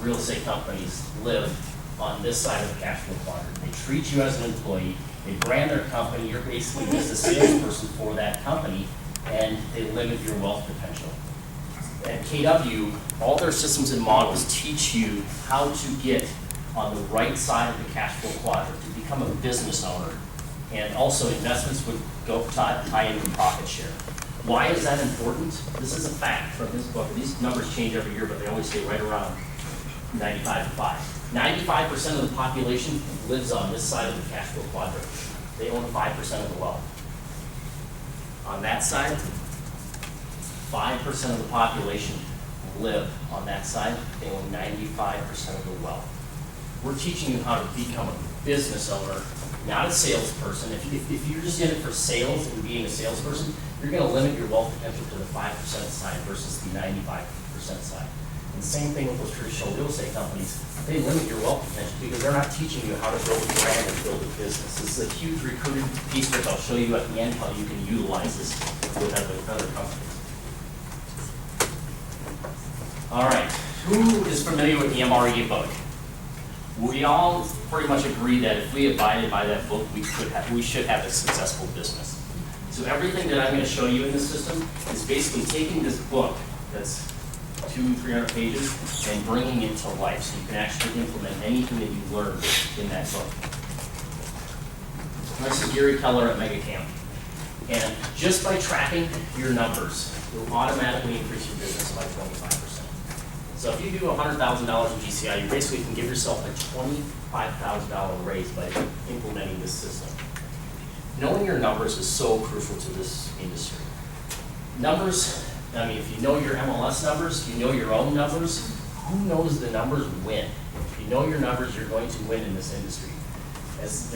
real estate companies live on this side of the cash flow quadrant. They treat you as an employee, they brand their company, you're basically just a salesperson for that company, and they limit your wealth potential. At KW, all their systems and models teach you how to get on the right side of the cash flow quadrant to become a business owner. And also investments would go tie into profit share. Why is that important? This is a fact from this book. These numbers change every year, but they always stay right around 95 to 5. 95% of the population lives on this side of the cash flow quadrant. They own 5% of the wealth. On that side, 5% of the population live on that side. They own 95% of the wealth. We're teaching you how to become a business owner, not a salesperson. If you're just in it for sales and being a salesperson, you're going to limit your wealth potential to the 5% side versus the 95% side. And same thing with those traditional real estate companies. They limit your wealth potential because they're not teaching you how to build a brand and build a business. This is a huge recruiting piece, which I'll show you at the end how you can utilize this with other companies. All right, who is familiar with the MRE book? We all pretty much agree that if we abided by that book, we should have a successful business. So everything that I'm going to show you in this system is basically taking this book that's 200-300 pages and bringing it to life so you can actually implement anything that you learned in that book. This is Gary Keller at MegaCamp. And just by tracking your numbers, you'll automatically increase your business by 25%. So if you do $100,000 in GCI, you basically can give yourself a $25,000 raise by implementing this system. Knowing your numbers is so crucial to this industry. Numbers, I mean, if you know your MLS numbers, you know your own numbers, who knows the numbers win. If you know your numbers, you're going to win in this industry.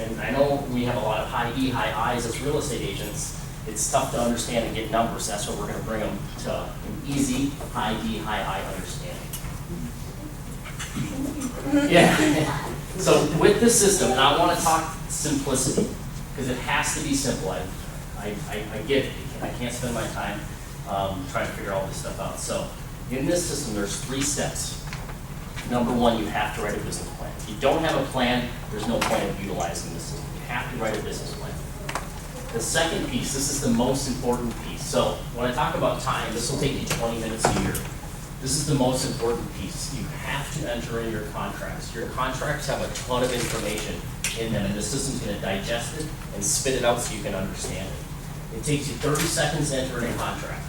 And I know we have a lot of high E, high I's as real estate agents. It's tough to understand and get numbers. That's what we're going to bring them to an easy high D, high I understanding. Yeah. So with this system, and I want to talk simplicity, because it has to be simple. I get it. I can't spend my time trying to figure all this stuff out. So in this system, there's 3 steps. Number 1, you have to write a business plan. If you don't have a plan, there's no point of utilizing this system. You have to write a business plan. The second piece, this is the most important piece. So when I talk about time, this will take you 20 minutes a year. This is the most important piece. You have to enter in your contracts. Your contracts have a ton of information in them, and the system's going to digest it and spit it out so you can understand it. It takes you 30 seconds to enter in a contract.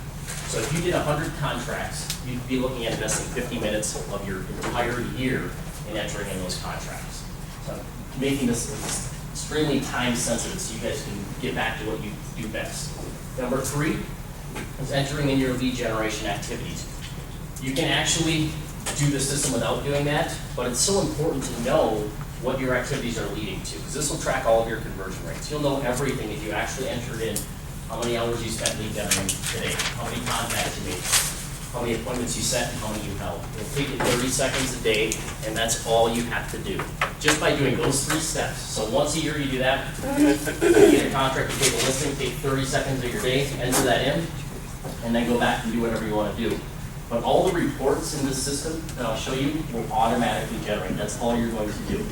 So if you did 100 contracts, you'd be looking at investing 50 minutes of your entire year in entering in those contracts. So I'm making this extremely time sensitive so you guys can get back to what you do best. Number 3 is entering in your lead generation activities. You can actually do the system without doing that, but it's so important to know what your activities are leading to, because this will track all of your conversion rates. You'll know everything if you actually entered in how many hours you spent lead generating today, how many contacts you made, how many appointments you set, and how many you held. It'll take you 30 seconds a day, and that's all you have to do, just by doing those 3 steps. So once a year you do that, you get a contract, you take a listing, take 30 seconds of your day, enter that in, and then go back and do whatever you want to do. But all the reports in this system that I'll show you will automatically generate. That's all you're going to do.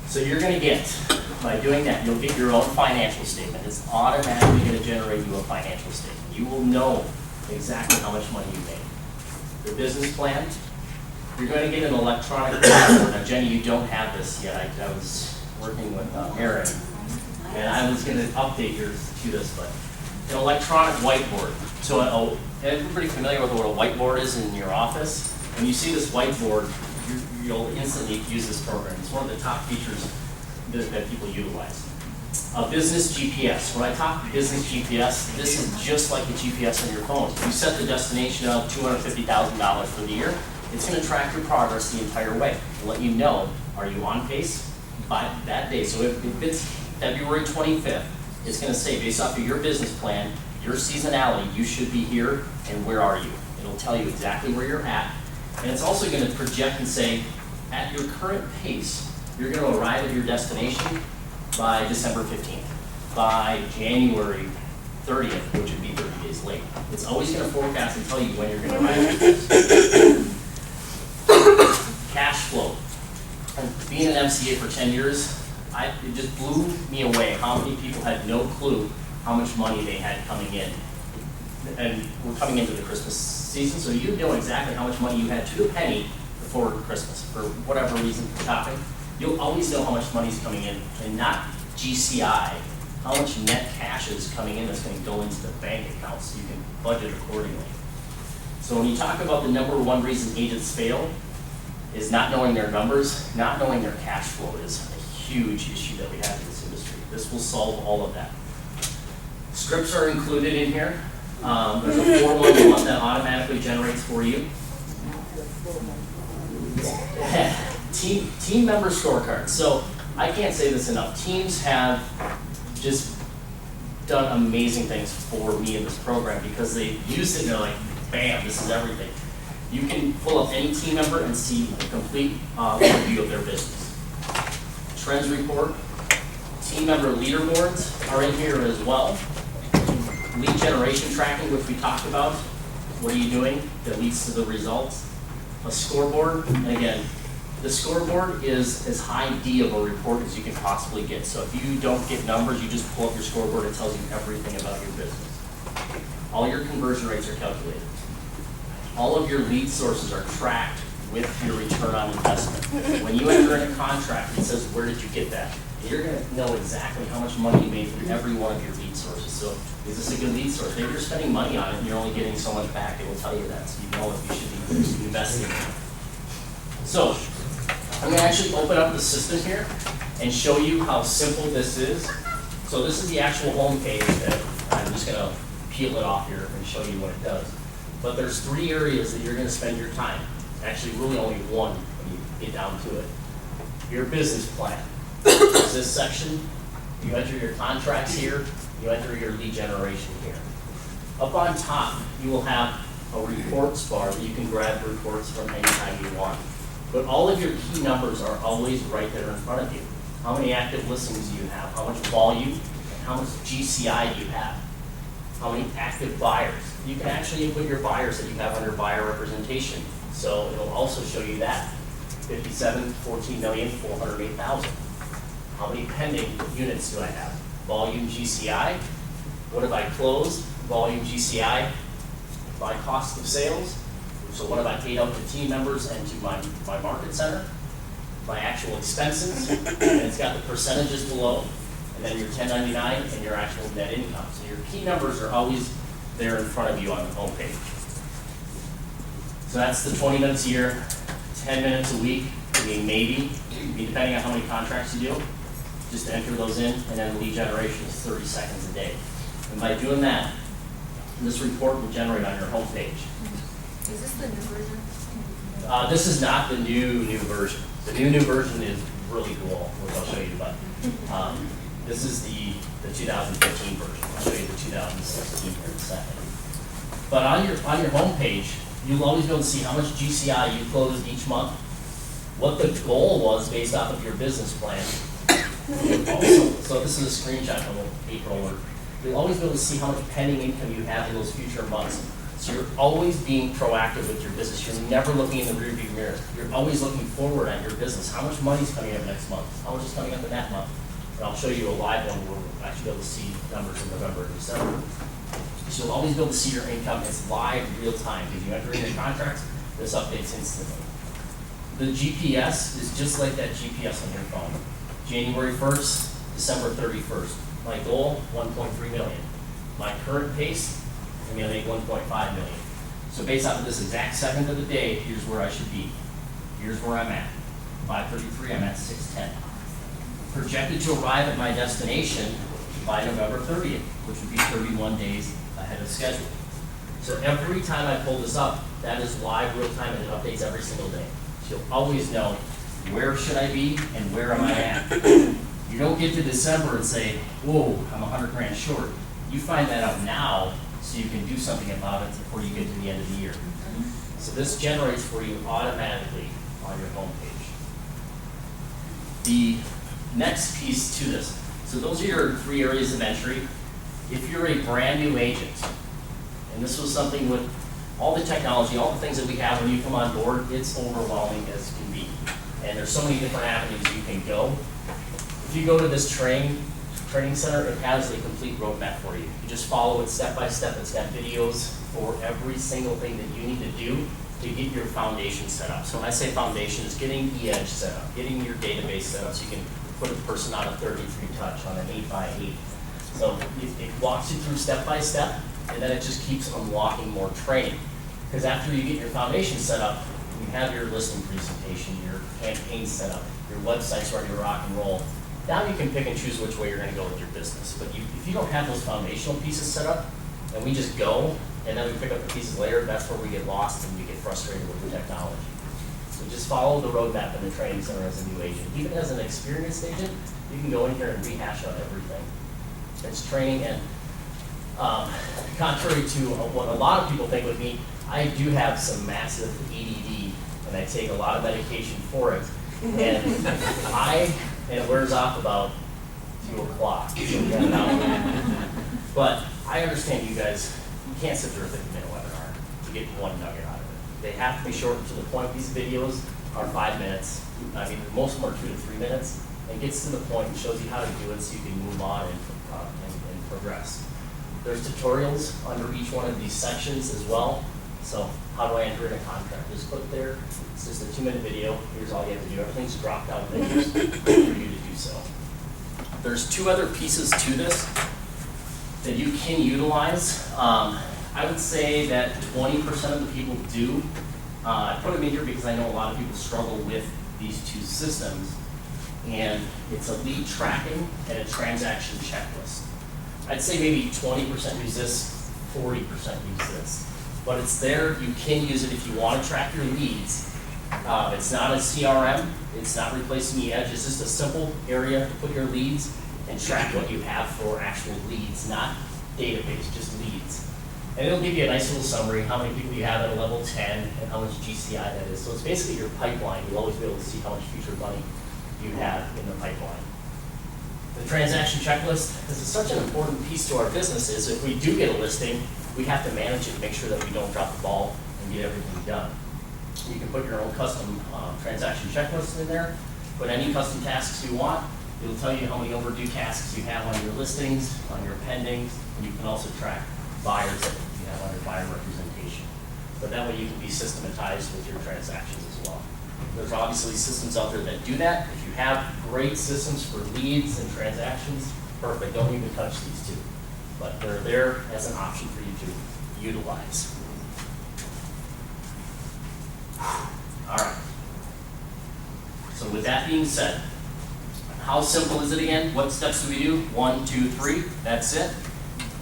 So you're going to get, by doing that, you'll get your own financial statement. It's automatically going to generate you a financial statement. You will know exactly how much money you made. Your business plan, you're going to get an electronic report. Now, Jenny, you don't have this yet. I was working with Aaron, and I was going to update yours to this, but an electronic whiteboard. So everybody familiar with what a whiteboard is in your office? When you see this whiteboard, you'll instantly use this program. It's one of the top features that people utilize. A business GPS. When I talk business GPS, this is just like the GPS on your phone. You set the destination of $250,000 for the year. It's going to track your progress the entire way and let you know, are you on pace by that day? So if it's February 25th, it's going to say, based off of your business plan, your seasonality, you should be here, and where are you? It'll tell you exactly where you're at. And it's also going to project and say, at your current pace, you're going to arrive at your destination by December 15th, by January 30th, which would be 30 days late. It's always going to forecast and tell you when you're going to arrive at your destination. being an MCA for 10 years, it just blew me away how many people had no clue how much money they had coming in. And we're coming into the Christmas season, so you know exactly how much money you had to the penny before Christmas, for whatever reason, shopping. You'll always know how much money's coming in, and not GCI, how much net cash is coming in that's going to go into the bank account so you can budget accordingly. So when you talk about the number one reason agents fail is not knowing their numbers, not knowing their cash flow is a huge issue that we have in this industry. This will solve all of that. Scripts are included in here. There's a 411 that automatically generates for you. Team member scorecards. So I can't say this enough. Teams have just done amazing things for me in this program because they used it and they're like, bam, this is everything. You can pull up any team member and see a complete overview of their business. Trends report, team member leaderboards are in here as well. Lead generation tracking, which we talked about. What are you doing that leads to the results? A scoreboard, and again, the scoreboard is as high D of a report as you can possibly get. So if you don't get numbers, you just pull up your scoreboard, it tells you everything about your business. All your conversion rates are calculated. All of your lead sources are tracked with your return on investment. When you enter in a contract, it says, where did you get that? And you're gonna know exactly how much money you made from every one of your lead sources. So is this a good lead source? If you're spending money on it and you're only getting so much back, it will tell you that. So you know if you should be investing in it. So I'm gonna actually open up the system here and show you how simple this is. So this is the actual home page that I'm just gonna peel it off here and show you what it does. But there's 3 areas that you're gonna spend your time. Actually, really only one when you get down to it. Your business plan. There's this section. You enter your contracts here. You enter your lead generation here. Up on top, you will have a reports bar that you can grab reports from anytime you want. But all of your key numbers are always right there in front of you. How many active listings do you have? How much volume? How much GCI do you have? How many active buyers? You can actually input your buyers that you have under buyer representation. So it'll also show you that. 14,408,000. How many pending units do I have? Volume GCI. What have I closed? Volume GCI. By cost of sales. So what have I paid out to team members and to my market center? My actual expenses. And it's got the percentages below. And then your 1099 and your actual net income. So your key numbers are always there in front of you on the home page. So that's the 20 minutes a year, 10 minutes a week. I mean, maybe, depending on how many contracts you do, just to enter those in, and then lead generation is 30 seconds a day. And by doing that, this report will generate on your home page. Is this the new version? This is not the new version. The new version is really cool, which I'll show you, but this is the 2015 version. I'll show you the 2016 here in a second. But on your home page, you'll always be able to see how much GCI you closed each month, what the goal was based off of your business plan. Also, so this is a screenshot from April. You'll always be able to see how much pending income you have in those future months. So you're always being proactive with your business. You're never looking in the rearview mirror. You're always looking forward at your business. How much money is coming up next month? How much is coming up in that month? And I'll show you a live one where we'll actually be able to see numbers in November and December. So you'll always be able to see your income. It's live, real time. If you enter in your contracts, this updates instantly. The GPS is just like that GPS on your phone. January 1st, December 31st. My goal, 1.3 million. My current pace, I'm gonna make 1.5 million. So based off of this exact second of the day, here's where I should be. Here's where I'm at. 5:33, I'm at 6:10. Projected to arrive at my destination by November 30th, which would be 31 days ahead of schedule. So every time I pull this up, that is live real time and it updates every single day. So you'll always know where should I be and where am I at. You don't get to December and say, whoa, I'm 100 grand short. You find that out now so you can do something about it before you get to the end of the year. So this generates for you automatically on your home page. The next piece to this, so those are your 3 areas of entry. If you're a brand new agent, and this was something with all the technology, all the things that we have when you come on board, it's overwhelming as can be. And there's so many different avenues you can go. If you go to this training center, it has a complete roadmap for you. You just follow it step by step. It's got videos for every single thing that you need to do to get your foundation set up. So when I say foundation, it's getting edge set up, getting your database set up so you can put a person on a 33 touch on an 8x8. So it walks you through step by step, and then it just keeps unlocking more training. Because after you get your foundation set up, you have your listing presentation, your campaign set up, your website's ready to rock and roll. Now you can pick and choose which way you're going to go with your business. But if you don't have those foundational pieces set up, and we just go, and then we pick up the pieces later, that's where we get lost and we get frustrated with the technology. So just follow the roadmap in the training center as a new agent. Even as an experienced agent, you can go in here and rehash out everything. It's training, and contrary to what a lot of people think with me, I do have some massive ADD, and I take a lot of medication for it. And it wears off about 2 o'clock. But I understand you guys, you can't sit through a 50-minute webinar to get one nugget out of it. They have to be short and to the point. These videos are 5 minutes. I mean, most of them are 2 to 3 minutes. It gets to the point and shows you how to do it so you can move on and progress. There's tutorials under each one of these sections as well. So how do I enter in a contract? Just click there. It's just a 2-minute video. Here's all you have to do. Everything's dropped out menus for you to do so. There's 2 other pieces to this that you can utilize. I would say that 20% of the people do. I put them in here because I know a lot of people struggle with these 2 systems. And it's a lead tracking and a transaction checklist. I'd say maybe 20% use this, 40% use this. But it's there, you can use it if you want to track your leads. It's not a CRM, it's not replacing the edge, it's just a simple area to put your leads and track what you have for actual leads, not database, just leads. And it'll give you a nice little summary, how many people you have at a level 10 and how much GCI that is. So it's basically your pipeline. You'll always be able to see how much future money you have in the pipeline. The transaction checklist, this is such an important piece to our business, is if we do get a listing, we have to manage it and make sure that we don't drop the ball and get everything done. You can put your own custom transaction checklist in there, put any custom tasks you want. It'll tell you how many overdue tasks you have on your listings, on your pendings, and you can also track buyers that you have under buyer representation. But that way you can be systematized with your transactions as well. There's obviously systems out there that do that. If you have great systems for leads and transactions, perfect, don't even touch these 2. But they're there as an option for you to utilize. All right. So with that being said, how simple is it again? What steps do we do? 1, 2, 3, that's it.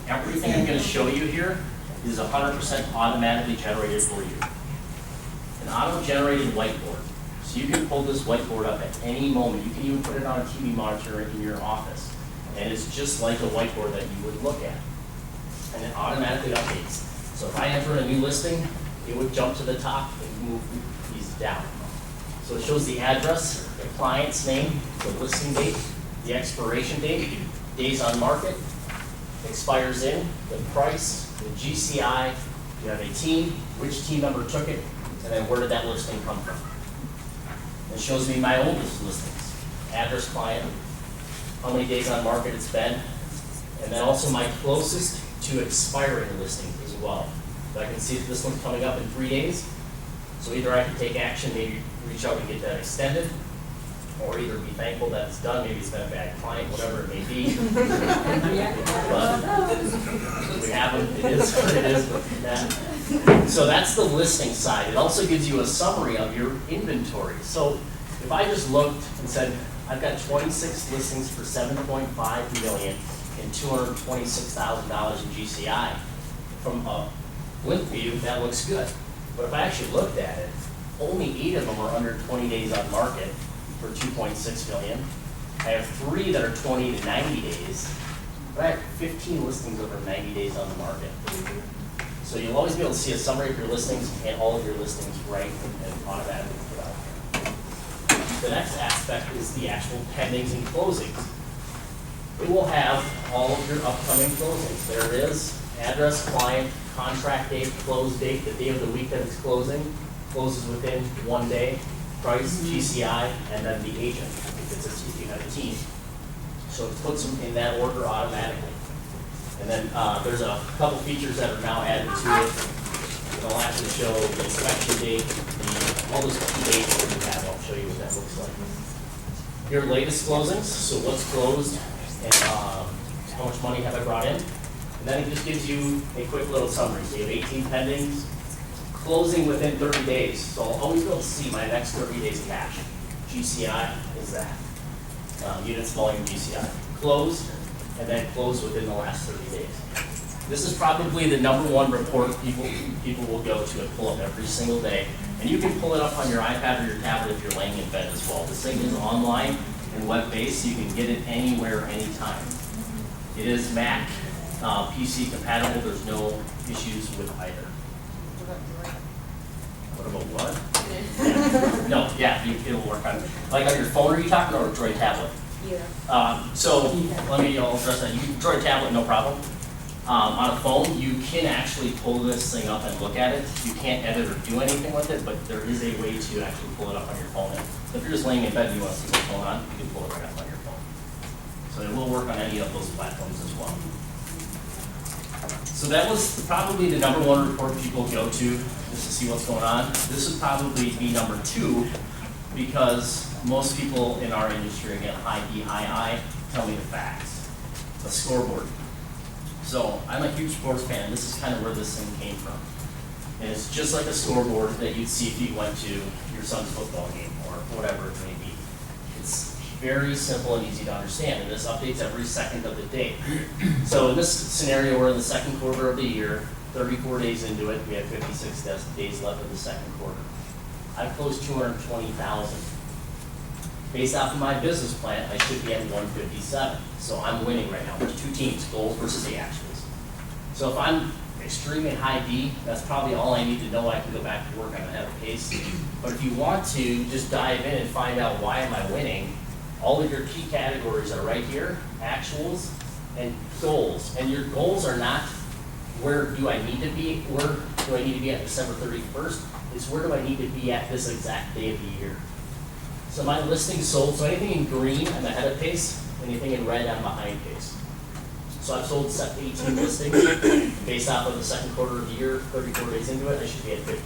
Everything I'm going to show you here is 100% automatically generated for you. An auto-generated whiteboard. So you can pull this whiteboard up at any moment. You can even put it on a TV monitor in your office. And it's just like a whiteboard that you would look at. And it automatically updates. So if I enter a new listing, it would jump to the top and move these down. So it shows the address, the client's name, the listing date, the expiration date, days on market, expires in, the price, the GCI, you have a team, which team member took it, and then where did that listing come from. It shows me my oldest listings, address, client, how many days on market it's been, and then also my closest to expiring listing as well. So I can see that this one's coming up in 3 days. So either I can take action, maybe reach out and get that extended, or either be thankful that it's done, maybe it's been a bad client, whatever it may be. But we have them, it is what it is with that. So that's the listing side. It also gives you a summary of your inventory. So if I just looked and said, I've got 26 listings for $7.5 million and $226,000 in GCI. From a blink view, that looks good. But if I actually looked at it, only 8 of them are under 20 days on market for $2.6 million. I have 3 that are 20 to 90 days. But I have 15 listings over 90 days on the market. So you'll always be able to see a summary of your listings and all of your listings right and automatically put out here. The next aspect is the actual pendings and closings. It will have all of your upcoming closings. There it is, address, client, contract date, close date, the day of the week that it's closing, closes within 1 day. price, GCI, and then the agent, if you have a team. So it puts them in that order automatically. And then there's a couple features that are now added to it. It'll actually show the inspection date, all those key dates that you have. I'll show you what that looks like. Your latest closings, so what's closed and how much money have I brought in. And then it just gives you a quick little summary. So you have 18 pendings, closing within 30 days. So I'll always be able to see my next 30 days cash. GCI is that. Units volume GCI. Closed, and then closed within the last 30 days. This is probably the #1 report people will go to and pull up every single day. And you can pull it up on your iPad or your tablet if you're laying in bed as well. This thing is online and web-based, so you can get it anywhere, anytime. It is Mac, PC compatible. There's no issues with either. What about what? Yeah. No, yeah, it'll work on, like on your phone, are you talking, or a Droid tablet? Yeah. So let me, I'll address that. You can Droid tablet, no problem. On a phone, you can actually pull this thing up and look at it. You can't edit or do anything with it, but there is a way to actually pull it up on your phone. And if you're just laying in bed and you want to see what's going on, you can pull it right up on your phone. So it will work on any of those platforms as well. So that was probably the #1 report people go to just to see what's going on. This would probably be #2 because most people in our industry, again, high E, high I, tell me the facts. A scoreboard. So I'm a huge sports fan, and this is kind of where this thing came from. And it's just like a scoreboard that you'd see if you went to your son's football game or whatever it may be. It's very simple and easy to understand, and this updates every second of the day. So in this scenario, we're in the second quarter of the year, 34 days into it, we have 56 days left of the second quarter. I've closed 220,000. Based off of my business plan, I should be at 157. So I'm winning right now. There's two teams, goals versus the actuals. So if I'm extremely high D, that's probably all I need to know. I can go back to work, I'm ahead of pace. But if you want to just dive in and find out why am I winning, all of your key categories are right here, actuals and goals. And your goals are not where do I need to be, where do I need to be at December 31st, it's where do I need to be at this exact day of the year. So my listing sold, so anything in green, I'm ahead of pace, anything in red, I'm behind pace. So I've sold 18 listings based off of the second quarter of the year, 34 days into it, I should be at 15.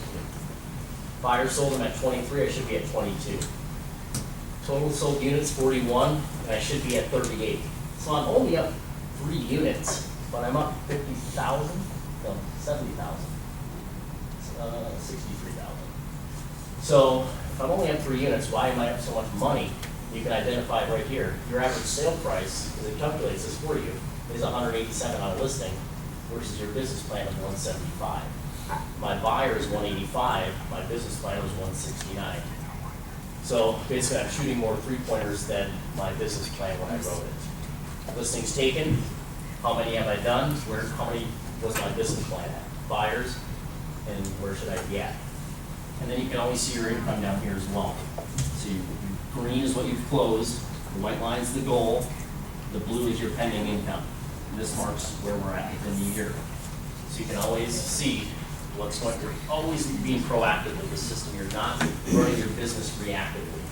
Buyers sold them at 23, I should be at 22. Total sold units, 41, and I should be at 38. So I'm only up 3 units, but I'm up 50,000, no, 70,000, 63,000. So if I'm only up 3 units, why am I up so much money? You can identify right here. Your average sale price, because it calculates this for you, is 187 on a listing versus your business plan of 175. My buyer is 185, my business plan was 169. So basically I'm shooting more 3-pointers than my business plan when I wrote it. Listings taken, how many have I done? How many was my business plan at? Buyers, and where should I be at? And then you can always see your income down here as well. So green is what you've closed, the white line is the goal, the blue is your pending income. And this marks where we're at within the year. So you can always see what's going to, always being proactive with the system. You're not running your business reactively.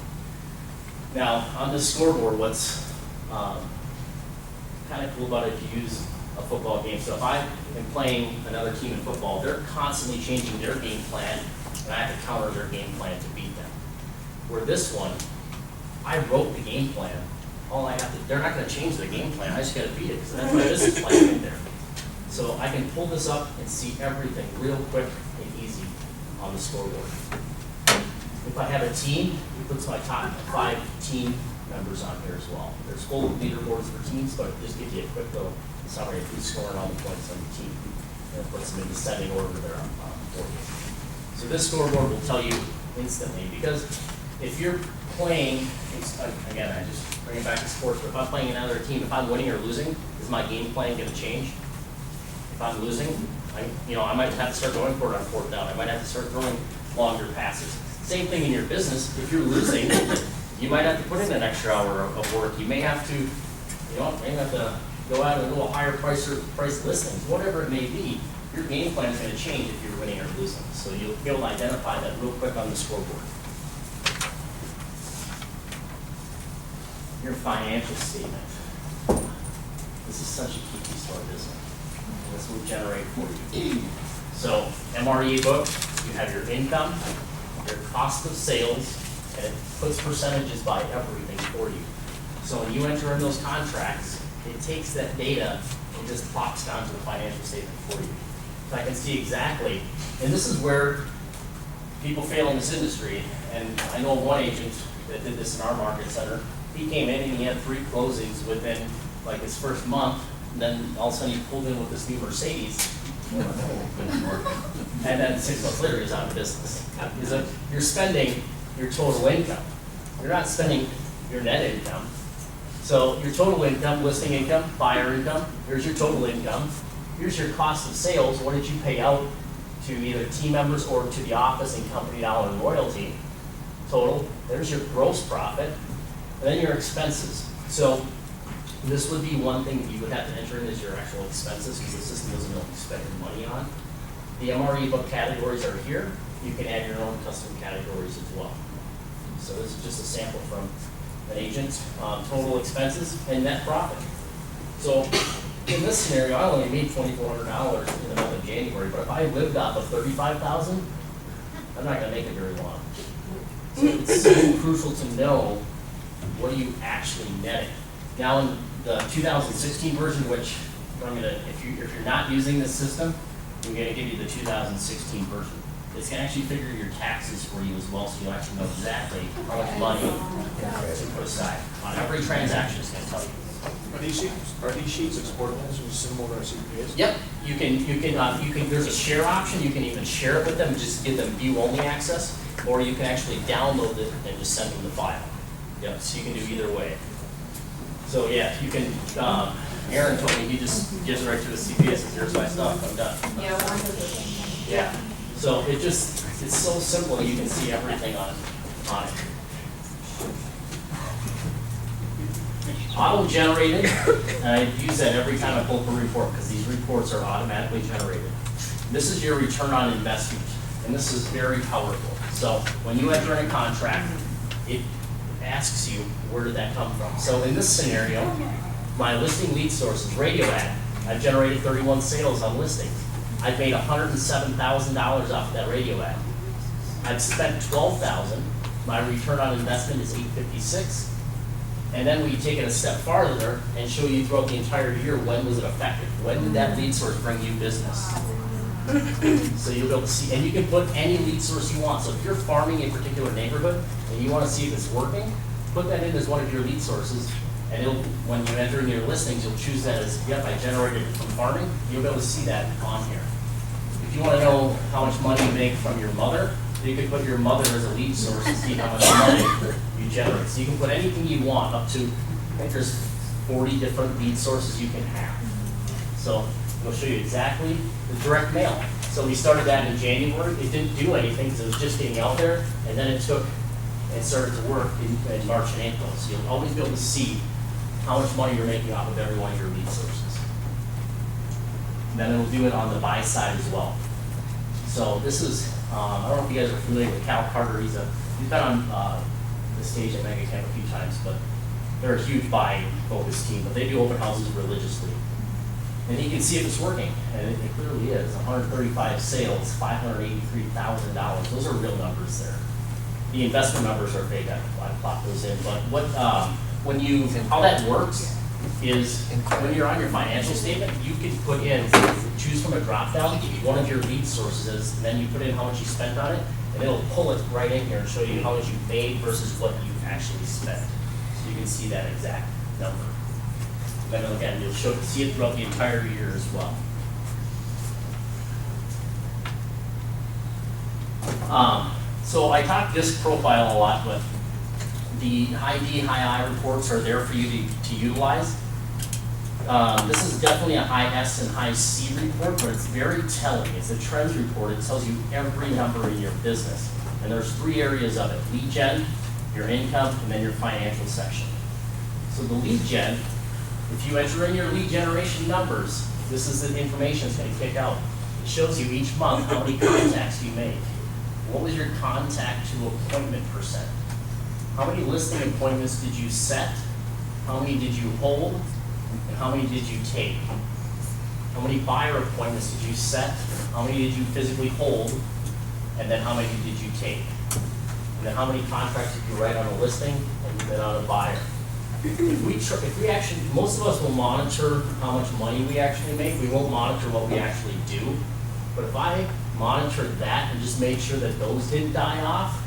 Now, on this scoreboard, what's kind of cool about it if you use a football game. So if I am playing another team in football, they're constantly changing their game plan, and I have to counter their game plan to beat them. Where this one, I wrote the game plan. All I have to, they're not going to change the game plan. I just got to beat it because that's my business plan in there. So I can pull this up and see everything real quick and easy on the scoreboard. If I have a team, it puts my top 5 team members on here as well. There's full leaderboards for teams, but it just gives you a quick little summary of who's scoring all the points on the team. And it puts them in descending order there on the board. So this scoreboard will tell you instantly, because if you're playing, again, I just bring it back to sports, but if I'm playing another team, if I'm winning or losing, is my game plan going to change? If I'm losing, I might have to start going for it on 4th down. I might have to start throwing longer passes. Same thing in your business. If you're losing, you might have to put in an extra hour of work. You may have to, may have to go out and do a higher price listings, whatever it may be. Your game plan is going to change if you're winning or losing. So you'll be able to identify that real quick on the scoreboard. your financial statement. This is such a key piece to our business. And this will generate for you. So MRE book, you have your income, your cost of sales, and it puts percentages by everything for you. So when you enter in those contracts, it takes that data and just plops down to the financial statement for you. So I can see exactly, and this is where people fail in this industry. And I know one agent that did this in our market center. He came in and he had 3 closings within like his first month. And then all of a sudden he pulled in with this new Mercedes. And then 6 months later he's out of business. Because you're spending your total income. You're not spending your net income. So your total income, listing income, buyer income, here's your total income. Here's your cost of sales. What did you pay out to either team members or to the office and company dollar and royalty total? There's your gross profit. And then your expenses. So this would be one thing that you would have to enter in as your actual expenses because the system doesn't know what you spend your money on. The MRE book categories are here. You can add your own custom categories as well. So this is just a sample from an agent, total expenses and net profit. So in this scenario, I only made $2,400 in the month of January, but if I lived off of $35,000, I'm not going to make it very long. So it's so crucial to know what are you actually netting. Now in the 2016 version, which I'm going to, if you're not using this system, I'm going to give you the 2016 version. It's going to actually figure your taxes for you as well, so you actually know exactly how much money to put aside. On every transaction, it's going to tell you. Are these sheets exportable, so you send them over to CPAs? Yep, you can, there's a share option, you can even share it with them, just give them view-only access, or you can actually download it and just send them the file. Yep, so you can do either way. So yeah, you can, Aaron told me he just gives it right to the CPA, says, here's my stuff, I'm done. Yeah, one of the Yeah, so it's so simple, you can see everything on it. Auto-generated, and I use that every time I pull up a report because these reports are automatically generated. This is your return on investment, and this is very powerful. So when you enter in a contract, it asks you, where did that come from? So in this scenario, my listing lead sources, radio ad, I've generated 31 sales on listings. I've made $107,000 off of that radio ad. I've spent $12,000. My return on investment is $856. And then we take it a step farther and show you throughout the entire year when was it effective. When did that lead source bring you business? So you'll be able to see, and you can put any lead source you want. So if you're farming a particular neighborhood and you want to see if it's working, put that in as one of your lead sources. And it'll, when you enter in your listings, you'll choose that as, yep, I generated it from farming. You'll be able to see that on here. If you want to know how much money you make from your mother, you could put your mother as a lead source and see how much money you generate. So you can put anything you want up to, I think there's 40 different lead sources you can have. So it'll show you exactly the direct mail. So we started that in January. It didn't do anything because it was just getting out there. And then it started to work in March and April. So you'll always be able to see how much money you're making off of every one of your lead sources. And then it'll do it on the buy side as well. So this is, I don't know if you guys are familiar with Cal Carter. He's been on the stage at Mega Camp a few times, but they're a huge buying focused team, but they do open houses religiously. And you can see if it's working, and it clearly is. 135 sales, $583,000. Those are real numbers there. The investment numbers are fake. I plot those in, but how that works is when you're on your financial statement, you can put in, choose from a drop down, one of your lead sources, and then you put in how much you spent on it, and it'll pull it right in here and show you how much you made versus what you actually spent. So you can see that exact number. And then again, you'll see it throughout the entire year as well. So I talk disc profile a lot, but the high D, high I reports are there for you to utilize. This is definitely a high S and high C report, but it's very telling. It's a trends report. It tells you every number in your business. And there's 3 areas of it: lead gen, your income, and then your financial section. So the lead gen, if you enter in your lead generation numbers, this is the information it's going to kick out. It shows you each month how many contacts you make. What was your contact to appointment percent? How many listing appointments did you set how many did you hold, and how many did you take? How many buyer appointments did you set? How many did you physically hold? And then how many did you take? And then how many contracts did you write on a listing and then on a buyer? If we actually, most of us will monitor how much money we actually make. We won't monitor what we actually do. But if I monitored that and just made sure that those didn't die off,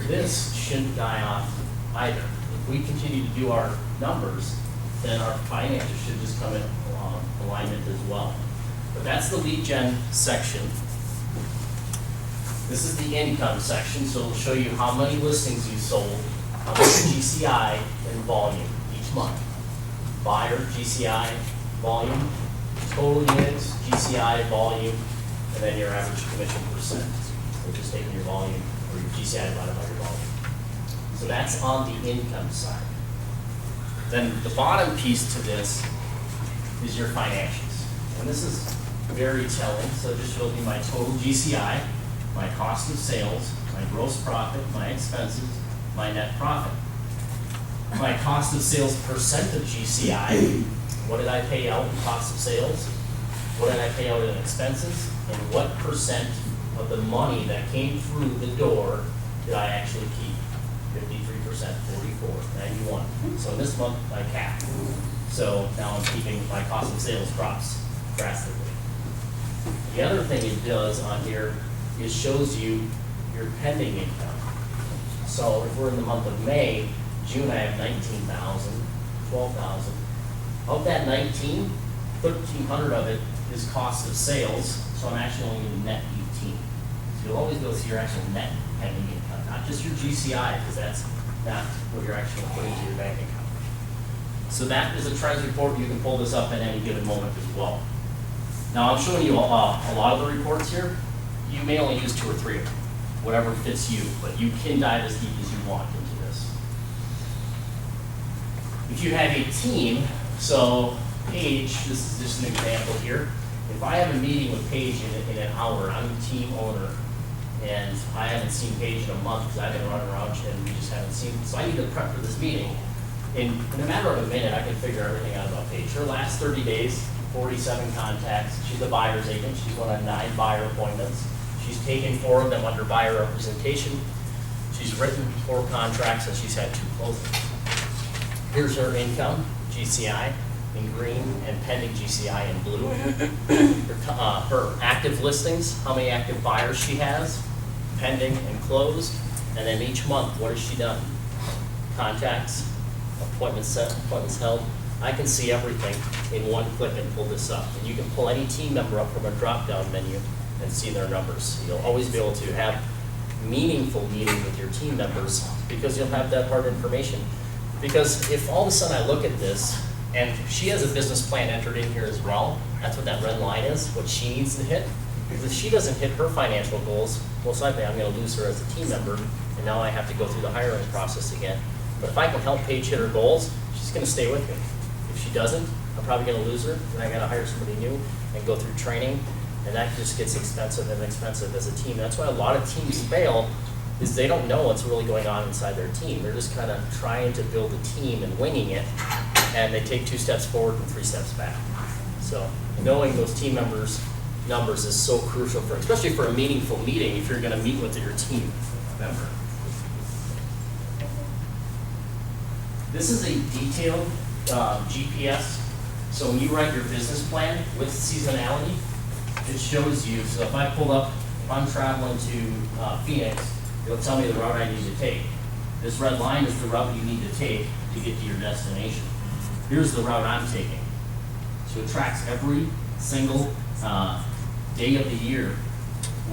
this shouldn't die off either. If we continue to do our numbers, then our finances should just come in alignment as well. But that's the lead gen section. This is the income section, so it'll show you how many listings you sold, how much GCI and volume each month. Buyer, GCI, volume, total units, GCI, volume, and then your average commission percent, which is taking your volume, or your GCI divided by your volume. So that's on the income side. Then the bottom piece to this is your financials. And this is very telling, so it just shows me my total GCI, my cost of sales, my gross profit, my expenses, my net profit. My cost of sales percent of GCI, what did I pay out in cost of sales? What did I pay out in expenses? And what percent of the money that came through the door did I actually keep? 53%, 44, 91. So this month I capped. So now I'm keeping my cost of sales drops drastically. The other thing it does on here is shows you your pending income. So if we're in the month of May, June I have 19,000, 12,000. Of that 19, 1,300 of it is cost of sales, so I'm actually only going to net 18. So you'll always go see your actual net pending income, not just your GCI, because that's not what you're actually putting into your bank account. So that is a trends report. You can pull this up at any given moment as well. Now I'm showing you a lot of the reports here. You may only use 2 or 3 of them, whatever fits you, but you can dive as deep as you want into this. If you have a team, so Paige, this is just an example here. If I have a meeting with Paige in an hour, I'm the team owner, and I haven't seen Paige in a month because I've been running around and we just haven't seen, so I need to prep for this meeting. In a matter of a minute, I can figure everything out about Paige. Her last 30 days, 47 contacts. She's a buyer's agent. She's went on 9 buyer appointments. She's taken 4 of them under buyer representation. She's written 4 contracts and she's had 2 closings. Here's her income, GCI in green and pending GCI in blue. Her active listings, how many active buyers she has, pending and closed, and then each month, what has she done? Contacts, appointments set, appointments held. I can see everything in one click and pull this up. And you can pull any team member up from a drop-down menu and see their numbers. You'll always be able to have meaningful meetings with your team members because you'll have that part of information. Because if all of a sudden I look at this, and she has a business plan entered in here as well, that's what that red line is, what she needs to hit. Because if she doesn't hit her financial goals, most likely I'm going to lose her as a team member, and now I have to go through the hiring process again. But if I can help Paige hit her goals, she's going to stay with me. If she doesn't, I'm probably going to lose her, and I got to hire somebody new and go through training, and that just gets expensive and expensive as a team. That's why a lot of teams fail, is they don't know what's really going on inside their team. They're just kind of trying to build a team and winging it, and they take 2 steps forward and 3 steps back. So knowing those team members' numbers is so crucial, for, especially for a meaningful meeting if you're going to meet with your team member. This is a detailed GPS. So when you write your business plan with seasonality, it shows you. So if I pull up, if I'm traveling to Phoenix, it'll tell me the route I need to take. This red line is the route you need to take to get to your destination. Here's the route I'm taking. So it tracks every single day of the year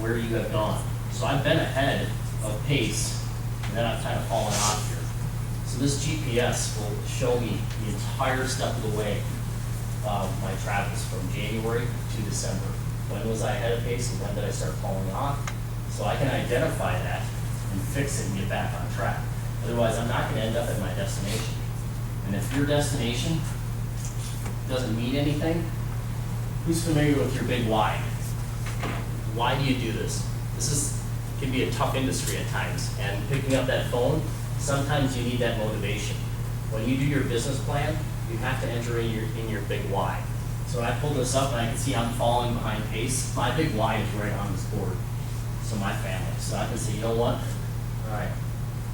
where you have gone. So I've been ahead of pace, and then I've kind of fallen off here. So this GPS will show me the entire step of the way of my travels from January to December. When was I ahead of pace and when did I start falling off? So I can identify that and fix it and get back on track. Otherwise, I'm not going to end up at my destination. And if your destination doesn't mean anything, who's familiar with your big why? Why do you do this? This can be a tough industry at times, and picking up that phone, sometimes you need that motivation. when you do your business plan, you have to enter in your big why. So when I pull this up and I can see I'm falling behind pace, my big why is right on this board. So my family. So I can say, you know what? All right,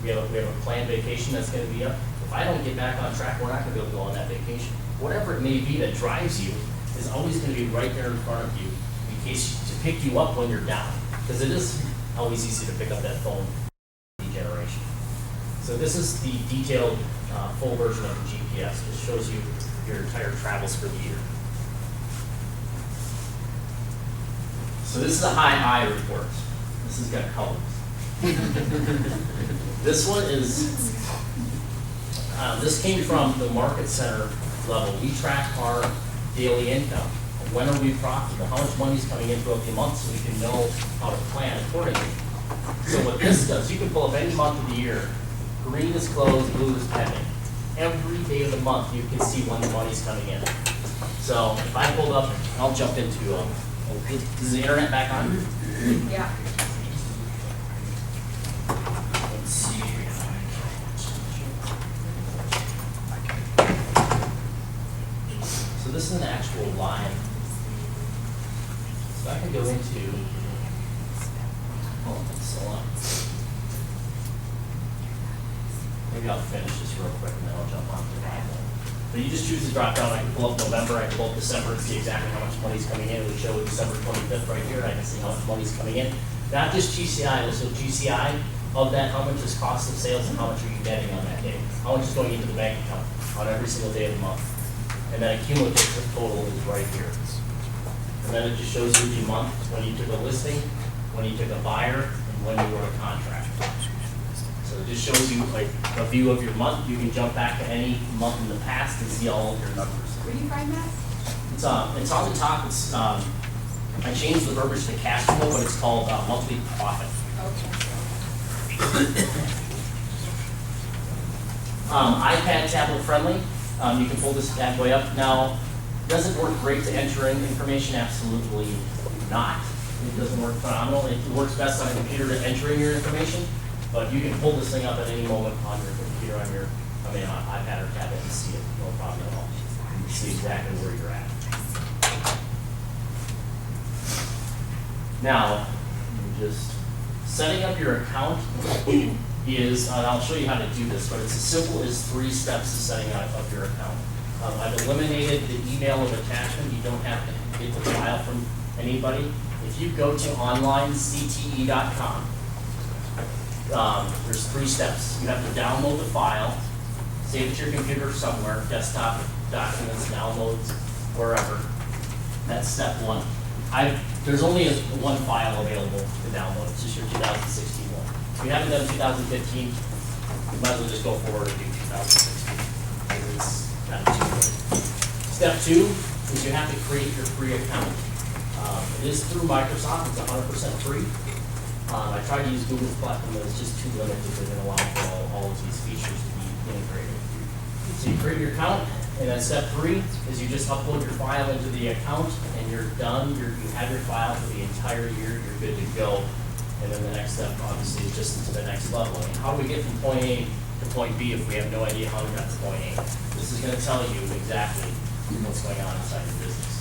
we have a planned vacation that's gonna be up. If I don't get back on track, we're not gonna be able to go on that vacation. Whatever it may be that drives you is always gonna be right there in front of you in case to pick you up when you're down. Because it is always easy to pick up that phone generation. So this is the detailed full version of the GPS. It shows you your entire travels for the year. So this is a high I report. This has got colors. This one is, this came from the market center level. We track our daily income. When are we profitable? How much money is coming in throughout the month so we can know how to plan accordingly. So what this does, you can pull up any month of the year. Green is closed, blue is pending. Every day of the month you can see when the money's coming in. So if I pulled up, I'll jump into, is the internet back on? Yeah. Let's see. So this is an actual line. So I can go into, maybe I'll finish this real quick and then I'll jump on to the Bible. But you just choose the drop down. I can pull up November, I can pull up December and see exactly how much money's coming in. It would show December 25th right here. I can see how much money's coming in. Not just GCI, also GCI of that, how much is cost of sales and how much are you getting on that day. How much is going into the bank account on every single day of the month. And then a cumulative total is right here. And then it just shows you the month when you took a listing, when you took a buyer, and when you wrote a contract. So it just shows you like a view of your month. You can jump back to any month in the past and see all of your numbers. Where do you find that? It's on the top. It's I changed the verbiage to cash flow, but it's called monthly profit. Okay. iPad tablet friendly. You can pull this bad boy up. Now, does it work great to enter in information? Absolutely not. It doesn't work phenomenal. It works best on a computer to enter in your information, but you can pull this thing up at any moment on your computer, on iPad or tablet and see it. No problem at all. You can see exactly where you're at. Now, just setting up your account is, and I'll show you how to do this, but it's as simple as 3 steps to setting up your account. I've eliminated the email of attachment. You don't have to get the file from anybody. If you go to onlinecte.com, there's 3 steps. You have to download the file, save it to your computer somewhere, desktop, documents, downloads, wherever. That's step 1. There's only one file available to download. It's just your 2016 one. If you haven't done 2015, you might as well just go forward and do 2016. It's kind of too late. Step 2 is you have to create your free account. It is through Microsoft. It's 100% free. I tried to use Google's platform, but it's just too limited. They didn't allow for all of these features to be integrated. So you create your account, and then step 3 is you just upload your file into the account, and you're done. You have your file for the entire year. You're good to go. And then the next step, obviously, is just into the next level. I mean, how do we get from point A to point B if we have no idea how we got to point A? This is going to tell you exactly what's going on inside your business.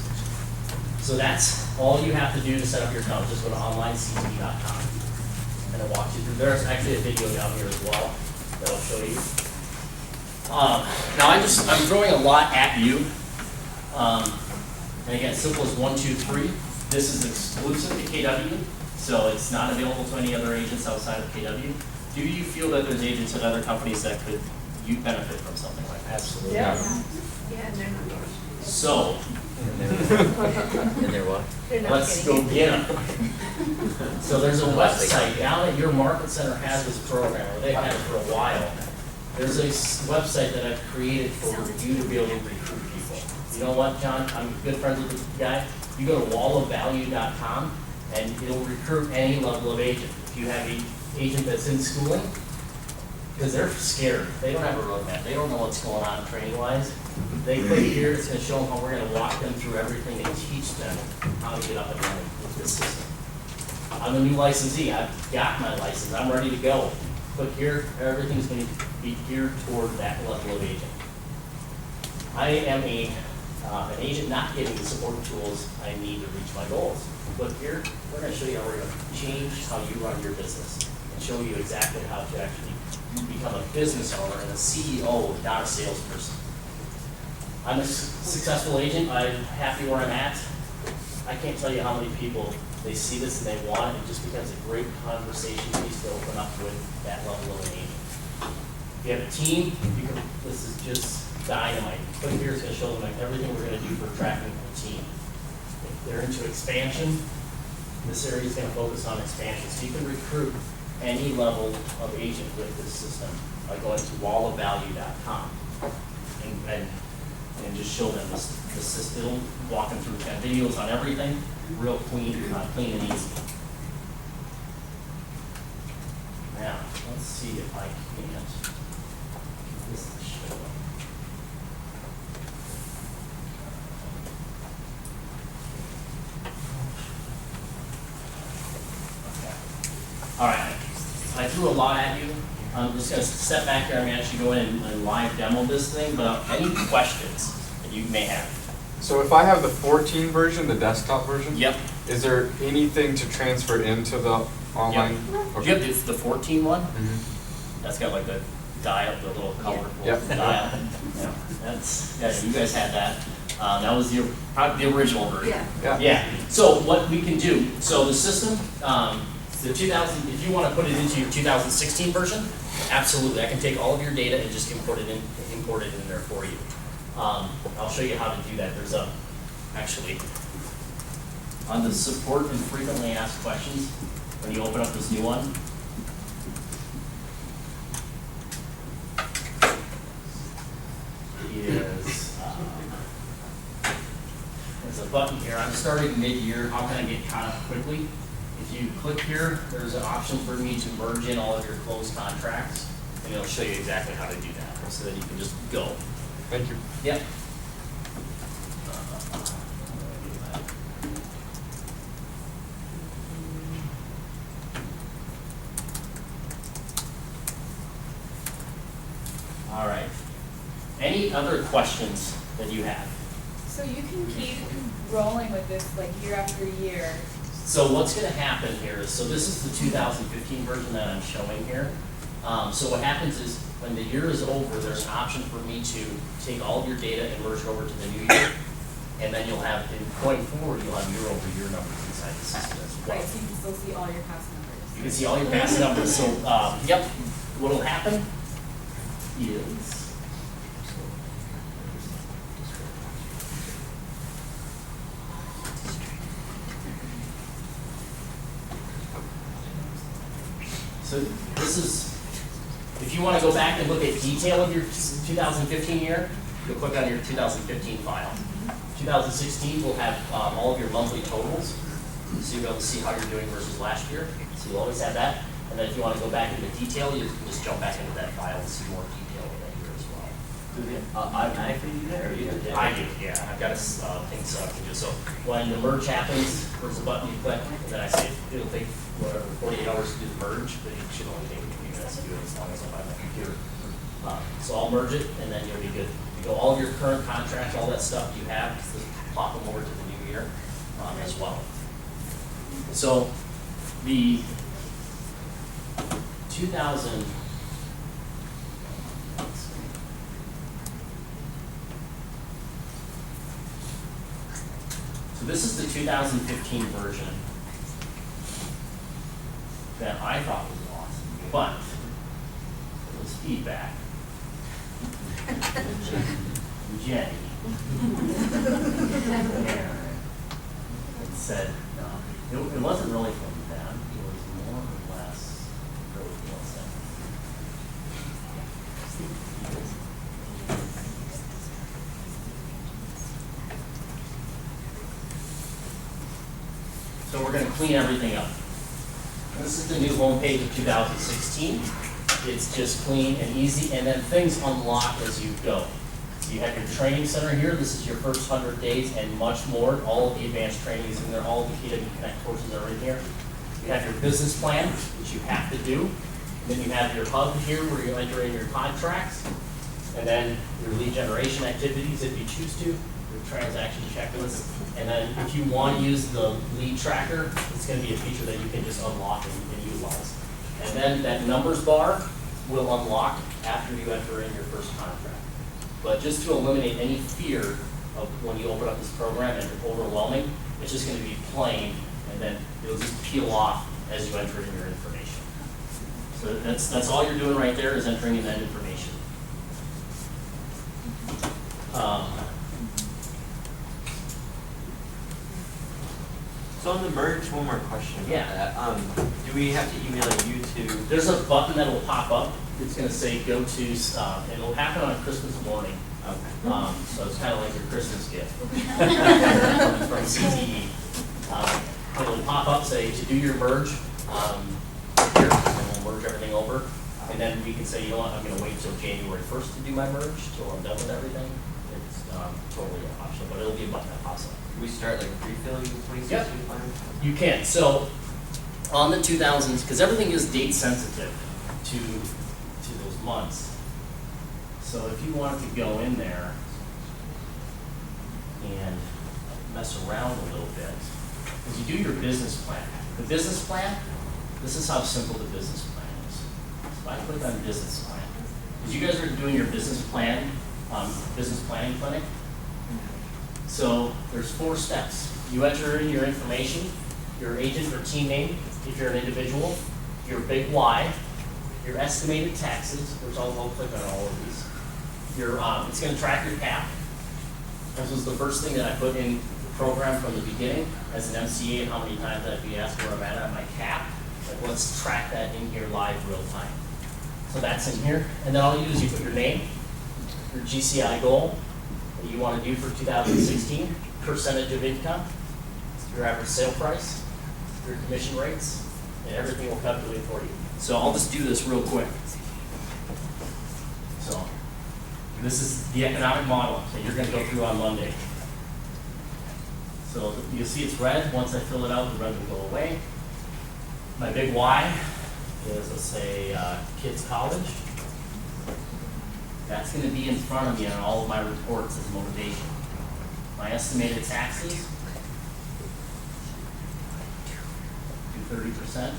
So that's all you have to do to set up your account. Just go to onlinecte.com. And I'll walk you through. There's actually a video down here as well that I'll show you. Now I'm throwing a lot at you. And again, simple as 1, 2, 3. This is exclusive to KW, so it's not available to any other agents outside of KW. Do you feel that there's agents at other companies that could you benefit from something like that? Absolutely. Yeah. Yeah, and they're not. So And they're what? They're not let's getting go it. get them. So there's a website down at your market center has this program, or they've had it for a while. There's a website that I've created for you to be able to recruit people. You know what, John? I'm good friends with this guy. You go to wallofvalue.com and it'll recruit any level of agent. If you have an agent that's in schooling, because they're scared. They don't have a roadmap. They don't know what's going on training-wise. They click here, it's going to show them how we're going to walk them through everything and teach them how to get up and running with this system. I'm a new licensee. I've got my license. I'm ready to go. click here, everything's going to be geared toward that level of agent. I am an agent not getting the support tools I need to reach my goals. Click here, we're going to show you how we're going to change how you run your business and show you exactly how to actually become a business owner and a CEO, not a salesperson. I'm a successful agent. I'm happy where I'm at. I can't tell you how many people, they see this and they want it. It just becomes a great conversation piece to open up with that level of an agent. If you have a team, this is just dynamite. Click here is going to show them like everything we're going to do for tracking a team. If they're into expansion, this area is going to focus on expansion. So you can recruit any level of agent with this system by going to wallofvalue.com and just show them this system, walk them through kind of videos on everything, real clean and easy. Now, let's see if I can get this to show up. Okay. All right, I threw a lot at you. I'm just going to step back here. I'm going to actually go in and live demo this thing, but any questions that you may have? So if I have the 14 version, the desktop version, Yep. is there anything to transfer into the online? Yep. Do you have the 14 one? Mm-hmm. That's got like the dial, the little colorful Yep. dial. Yeah, you guys had that. That was probably the original version. Yeah. Yeah. So what we can do, so the system, the 2000, if you want to put it into your 2016 version, absolutely. I can take all of your data and just import it in there for you. I'll show you how to do that. There's actually, on the support and frequently asked questions, when you open up this new one, there's a button here. I'm starting mid-year. How can I get caught up quickly? If you click here, there's an option for me to merge in all of your closed contracts, and it'll show you exactly how to do that, so that you can just go. Thank you. Yep. All right. Any other questions that you have? So you can keep rolling with this like year after year. So what's going to happen here is, so this is the 2015 version that I'm showing here. So what happens is, when the year is over, there's an option for me to take all of your data and merge it over to the new year. And then you'll have, going forward, you'll have year-over-year numbers inside the system as well. Right, so you can still see all your past numbers. You can see all your past numbers. So, yep, what'll happen is, so this is, if you want to go back and look at detail of your 2015 year, you'll click on your 2015 file. 2016 will have all of your monthly totals, so you'll be able to see how you're doing versus last year. So you'll always have that. And then if you want to go back into detail, you can just jump back into that file and see more detail of that year as well. Automatically do that, or you do that? I do, yeah. I've got a thing set up to do. So when the merge happens, there's a button you click, and then I say it'll take whatever 48 hours to do the merge, but it should only take a few minutes to do it as long as I'm on my computer. So I'll merge it, and then you'll be good. You go all of your current contracts, all that stuff you have, just plop them over to the new year as well. So the 2000. So this is the 2015 version that I thought was awesome, but it was feedback. Jenny it said, it wasn't really from them, it was more or less really what's that. So we're going to clean everything up. This is the new homepage of 2016. It's just clean and easy, and then things unlock as you go. You have your training center here. This is your first 100 days and much more. All of the advanced training is in there. All of the KW Connect courses are in here. You have your business plan, which you have to do. Then you have your hub here where you enter in your contracts, and then your lead generation activities if you choose to, your transaction checklist. And then if you want to use the lead tracker, it's going to be a feature that you can just unlock and utilize. And then that numbers bar will unlock after you enter in your first contract. But just to eliminate any fear of when you open up this program and it's overwhelming, it's just going to be plain, and then it'll just peel off as you enter in your information. So that's all you're doing right there is entering in that information. So on the merge, one more question about Yeah. that. Do we have to email you to? There's a button that will pop up. It's going to say go to, and it'll happen on Christmas morning. Okay. So it's kind of like your Christmas gift from CTE. It'll pop up, say to do your merge here, and we'll merge everything over. And then we can say, you know what, I'm going to wait till January 1st to do my merge, till I'm done with everything. It's totally optional, but it'll be a button that pops up. Can we start like pre-filling the 2016 Yep. plan? You can. So on the 2000s, because everything is date sensitive to those months. So if you wanted to go in there and mess around a little bit, because you do your business plan. The business plan, this is how simple the business plan is. So I click on business plan. Because you guys are doing your business plan, business planning clinic. So there's 4 steps. You enter in your information, your agent or team name, if you're an individual, your big Y, your estimated taxes, which I'll click on all of these. Your, it's going to track your cap. This was the first thing that I put in the program from the beginning as an MCA, and how many times I'd be asked where I'm at on my cap. Like, let's track that in here live, real time. So that's in here. And then all you do is you put your name, your GCI goal that you want to do for 2016, percentage of income, your average sale price, your commission rates, and everything will calculate for you. So I'll just do this real quick. So this is the economic model that you're going to go through on Monday. So you'll see it's red. Once I fill it out, the red will go away. My big Y is, let's say, kids college. That's going to be in front of me on all of my reports as motivation. My estimated taxes, do 30%.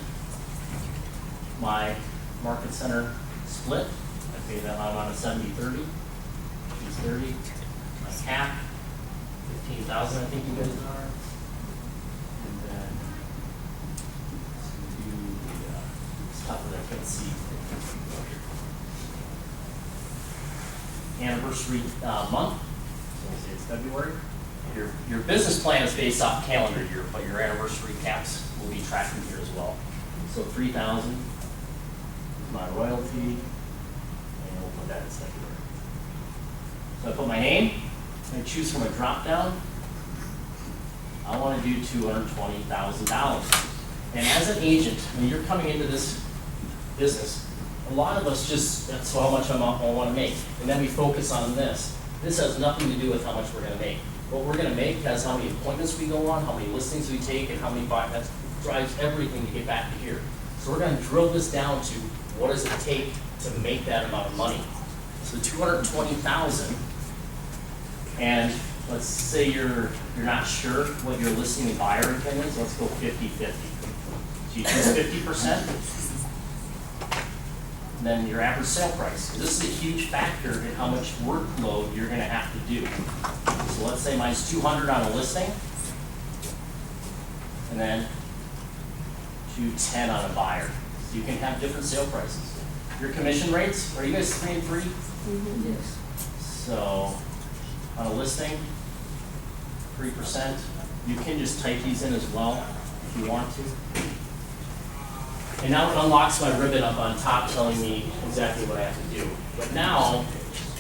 My market center split, I pay that I'm on a 70-30, choose 30. My cap, 15,000 I think you guys are. And then do the stuff that I can't see. Anniversary month, so we'll say it's February. Your business plan is based off calendar year, but your anniversary caps will be tracked in here as well. So 3,000 is my royalty, and we'll put that as February. So I put my name, I choose from a drop down. I want to do $220,000. And as an agent, when you're coming into this business, a lot of us just, that's how much I want to make. And then we focus on this. This has nothing to do with how much we're going to make. What we're going to make has how many appointments we go on, how many listings we take, and how many buy. That drives everything to get back to here. So we're going to drill this down to what does it take to make that amount of money. So $220,000, and let's say you're not sure what your listing and buyer income is. Let's go 50-50. So you choose 50%. Then your average sale price. This is a huge factor in how much workload you're going to have to do. So let's say mine's 200 on a listing, and then 210 on a buyer. So you can have different sale prices. Your commission rates, are you guys 3 and 3? Mm-hmm. Yes. So on a listing, 3%. You can just type these in as well if you want to. And now it unlocks my ribbon up on top telling me exactly what I have to do. But now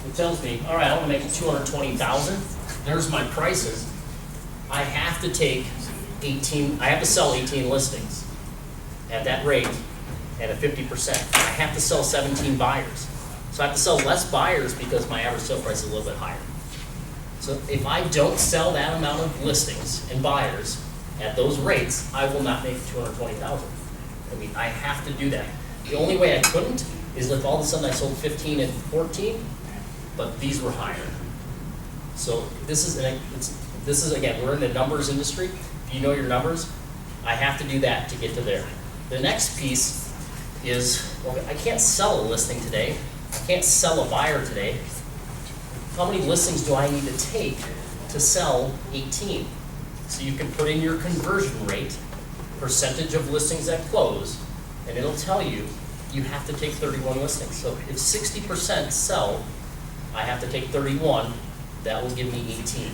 it tells me, all right, I want to make $220,000. There's my prices. I have to take 18, I have to sell 18 listings at that rate at a 50%. I have to sell 17 buyers. So I have to sell less buyers because my average sale price is a little bit higher. So if I don't sell that amount of listings and buyers at those rates, I will not make $220,000. I mean, I have to do that. The only way I couldn't is if all of a sudden I sold 15 and 14, but these were higher. So this is again, we're in the numbers industry. If you know your numbers, I have to do that to get to there. The next piece is, well, I can't sell a listing today. I can't sell a buyer today. How many listings do I need to take to sell 18? So you can put in your conversion rate, percentage of listings that close, and it'll tell you, you have to take 31 listings. So if 60% sell, I have to take 31, that will give me 18.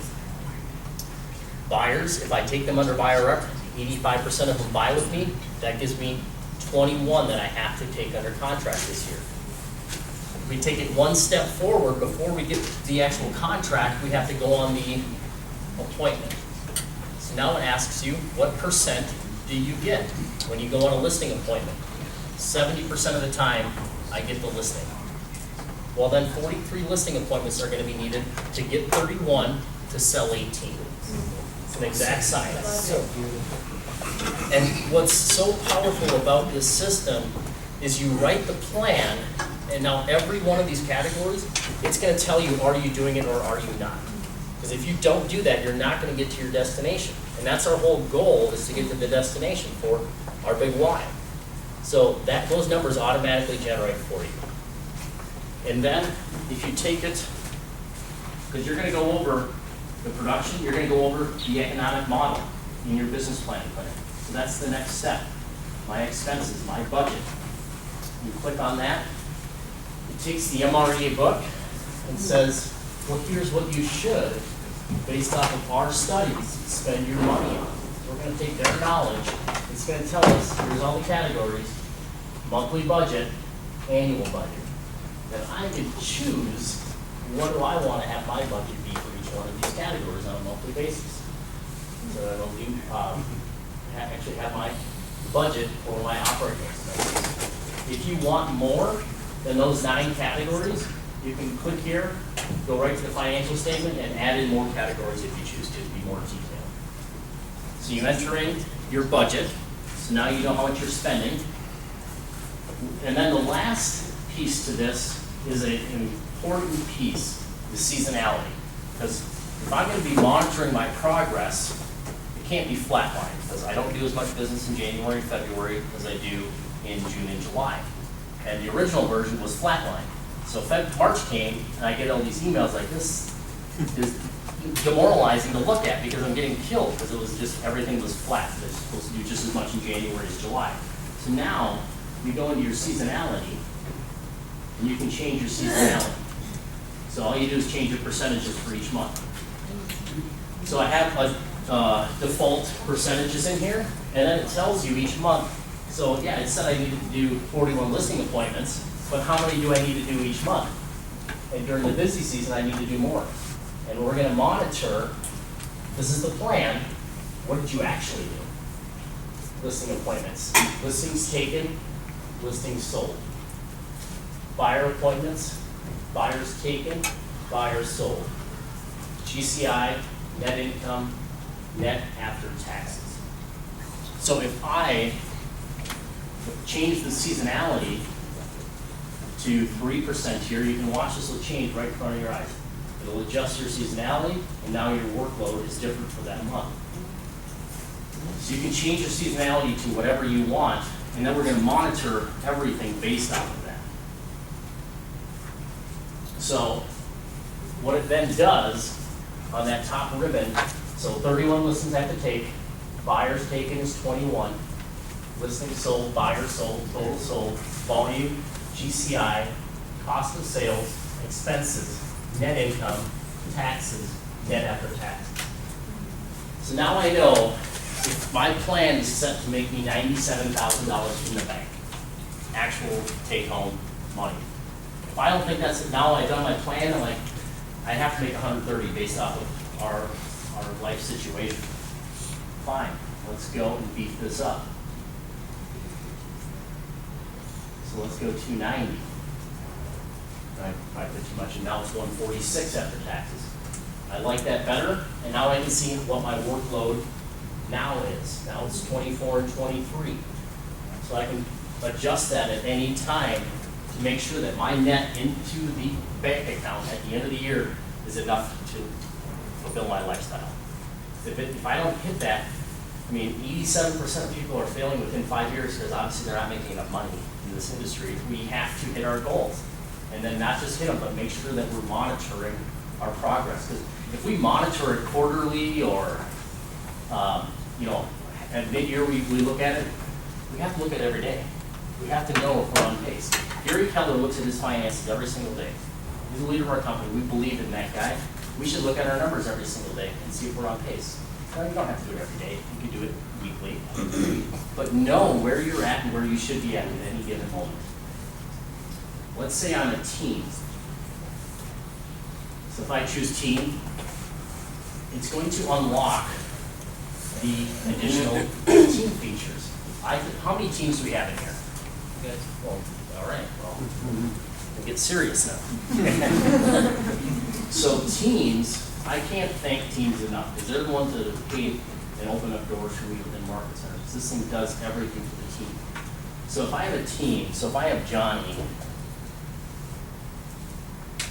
Buyers, if I take them under buyer rep, 85% of them buy with me, that gives me 21 that I have to take under contract this year. If we take it one step forward, before we get to the actual contract, we have to go on the appointment. So now it asks you, what percent do you get when you go on a listing appointment? 70% of the time, I get the listing. Well, then 43 listing appointments are going to be needed to get 31 to sell 18. It's an exact science. And what's so powerful about this system is you write the plan, and now every one of these categories, it's going to tell you, are you doing it or are you not? Because if you don't do that, you're not going to get to your destination. And that's our whole goal, is to get to the destination for our big why. So that those numbers automatically generate for you. And then if you take it, because you're going to go over the production, you're going to go over the economic model in your business plan. So that's the next step. My expenses, my budget. You click on that. It takes the MREA book and says, well, here's what you should, based off of our studies, spend your money on. We're going to take their knowledge. It's going to tell us, here's all the categories, monthly budget, annual budget. Then I can choose, what do I want to have my budget be for each one of these categories on a monthly basis. So I will do, actually have my budget for my operating expenses. If you want more than those 9 categories, you can click here, go right to the financial statement, and add in more categories if you choose to be more detailed. So you enter in your budget, so now you know how much you're spending. And then the last piece to this is an important piece, the seasonality. Because if I'm going to be monitoring my progress, it can't be flatline, because I don't do as much business in January and February as I do in June and July. And the original version was flatline. So March came, and I get all these emails like, this is demoralizing to look at because I'm getting killed, because it was just, everything was flat. They're supposed to do just as much in January as July. So now, you go into your seasonality, and you can change your seasonality. So all you do is change your percentages for each month. So I have a default percentages in here, and then it tells you each month. So yeah, it said I needed to do 41 listing appointments, but how many do I need to do each month? And during the busy season, I need to do more. And we're going to monitor, this is the plan, what did you actually do? Listing appointments, listings taken, listings sold. Buyer appointments, buyers taken, buyers sold. GCI, net income, net after taxes. So if I change the seasonality to 3% here, you can watch this will change right in front of your eyes. It'll adjust your seasonality, and now your workload is different for that month. So you can change your seasonality to whatever you want, and then we're going to monitor everything based off of that. So what it then does on that top ribbon, so 31 listings I have to take, buyers taken is 21, listings sold, buyers sold, total sold, volume, GCI, cost of sales, expenses, net income, taxes, net after taxes. So now I know if my plan is set to make me $97,000 in the bank, actual take-home money. If I don't think that's it, now I've done my plan, I'm like, I have to make 130 based off of our life situation. Fine, let's go and beef this up. So let's go 290. I did too much, and now it's 146 after taxes. I like that better, and now I can see what my workload now is. Now it's 24 and 23. So I can adjust that at any time to make sure that my net into the bank account at the end of the year is enough to fulfill my lifestyle. If I don't hit that, I mean, 87% of people are failing within 5 years because obviously they're not making enough money in this industry. We have to hit our goals. And then not just hit them, but make sure that we're monitoring our progress. Because if we monitor it quarterly or, at mid-year we look at it, we have to look at it every day. We have to know if we're on pace. Gary Keller looks at his finances every single day. He's the leader of our company. We believe in that guy. We should look at our numbers every single day and see if we're on pace. Now, you don't have to do it every day. You can do it weekly. But know where you're at and where you should be at any given moment. Let's say I'm a team. So if I choose team, it's going to unlock the additional team features. How many teams do we have in here? You guys? Well, all right. Well, we'll get serious now. So teams, I can't thank teams enough because they're the ones that have paid and opened up doors for me within market centers. This thing does everything for the team. So if I have a team, so if I have Johnny,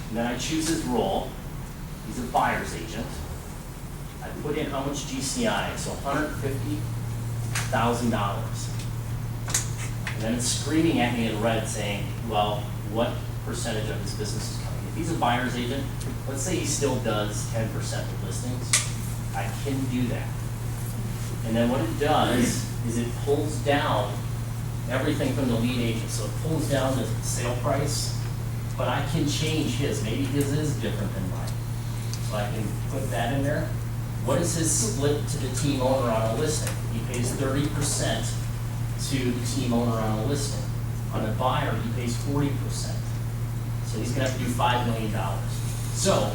and then I choose his role, he's a buyer's agent. I put in how much GCI, so $150,000. And then it's screaming at me in red saying, well, what percentage of his business is coming? If he's a buyer's agent, let's say he still does 10% of listings, I can do that. And then what it does is it pulls down everything from the lead agent. So it pulls down the sale price, but I can change his. Maybe his is different than mine. So I can put that in there. What is his split to the team owner on a listing? He pays 30% to the team owner on a listing. On a buyer, he pays 40%. So he's gonna have to do $5 million. So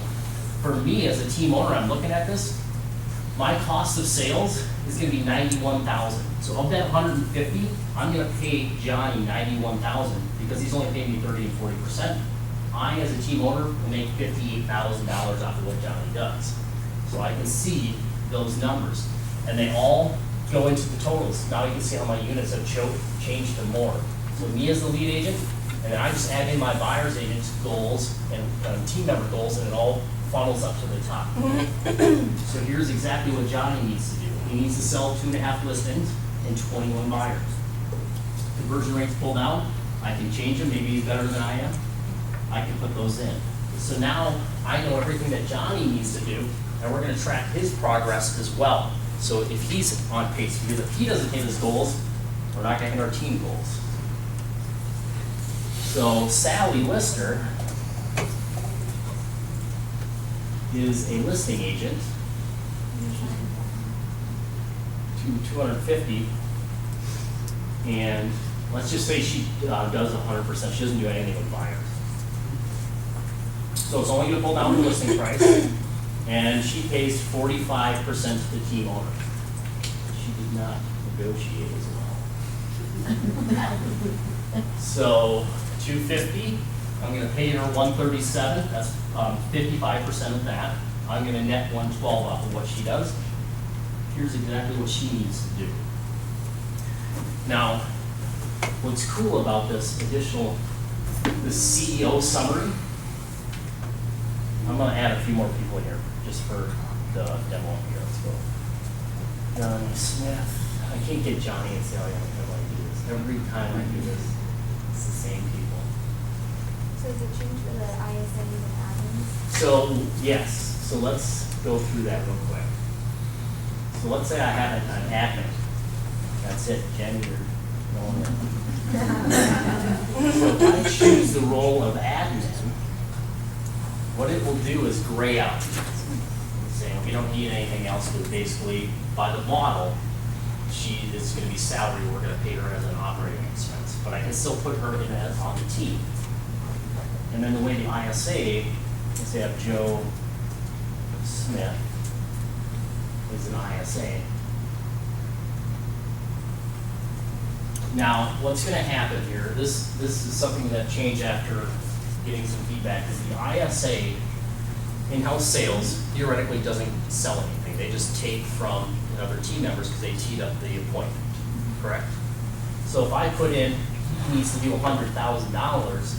for me as a team owner, I'm looking at this, my cost of sales is gonna be $91,000. So of that $150,000, I'm gonna pay Johnny $91,000 because he's only paying me 30 and 40%. I, as a team owner, will make $58,000 off of what Johnny does. So I can see those numbers. And they all go into the totals. Now you can see how my units have changed to more. So me as the lead agent, and then I just add in my buyer's agent's goals and team member goals, and it all funnels up to the top. So here's exactly what Johnny needs to do. He needs to sell 2.5 listings and 21 buyers. Conversion rates pulled out. I can change them. Maybe he's better than I am. I can put those in. So now I know everything that Johnny needs to do, and we're going to track his progress as well. So if he's on pace, because if he doesn't hit his goals, we're not going to hit our team goals. So Sally Lister is a listing agent to 250, and let's just say she does 100%. She doesn't do anything with buyers. So it's only going to pull down the listing price, and she pays 45% to the team owner. She did not negotiate as well. So 250, I'm going to pay her 137. That's 55% of that. I'm going to net 112 off of what she does. Here's exactly what she needs to do. Now, what's cool about this CEO summary, I'm going to add a few more people here just for the demo here. Let's go. Johnny Smith. I can't get Johnny and Sally on here like I do this. Every time I do this, it's the same people. So is it changed for the ISA and admins? So, yes. So let's go through that real quick. So let's say I have an admin. That's it. Jenny, you're going in. So if I choose the role of admin, what it will do is gray out. Saying we don't need anything else, but basically by the model, she is going to be salary. We're going to pay her as an operating expense, but I can still put her in as on the team. And then the way the ISA, let's say I have Joe Smith is an ISA. Now, what's going to happen here? This is something that changed after getting some feedback. Is the ISA in-house sales theoretically doesn't sell anything. They just take from other team members because they teed up the appointment. Correct. So if I put in needs to do $100,000,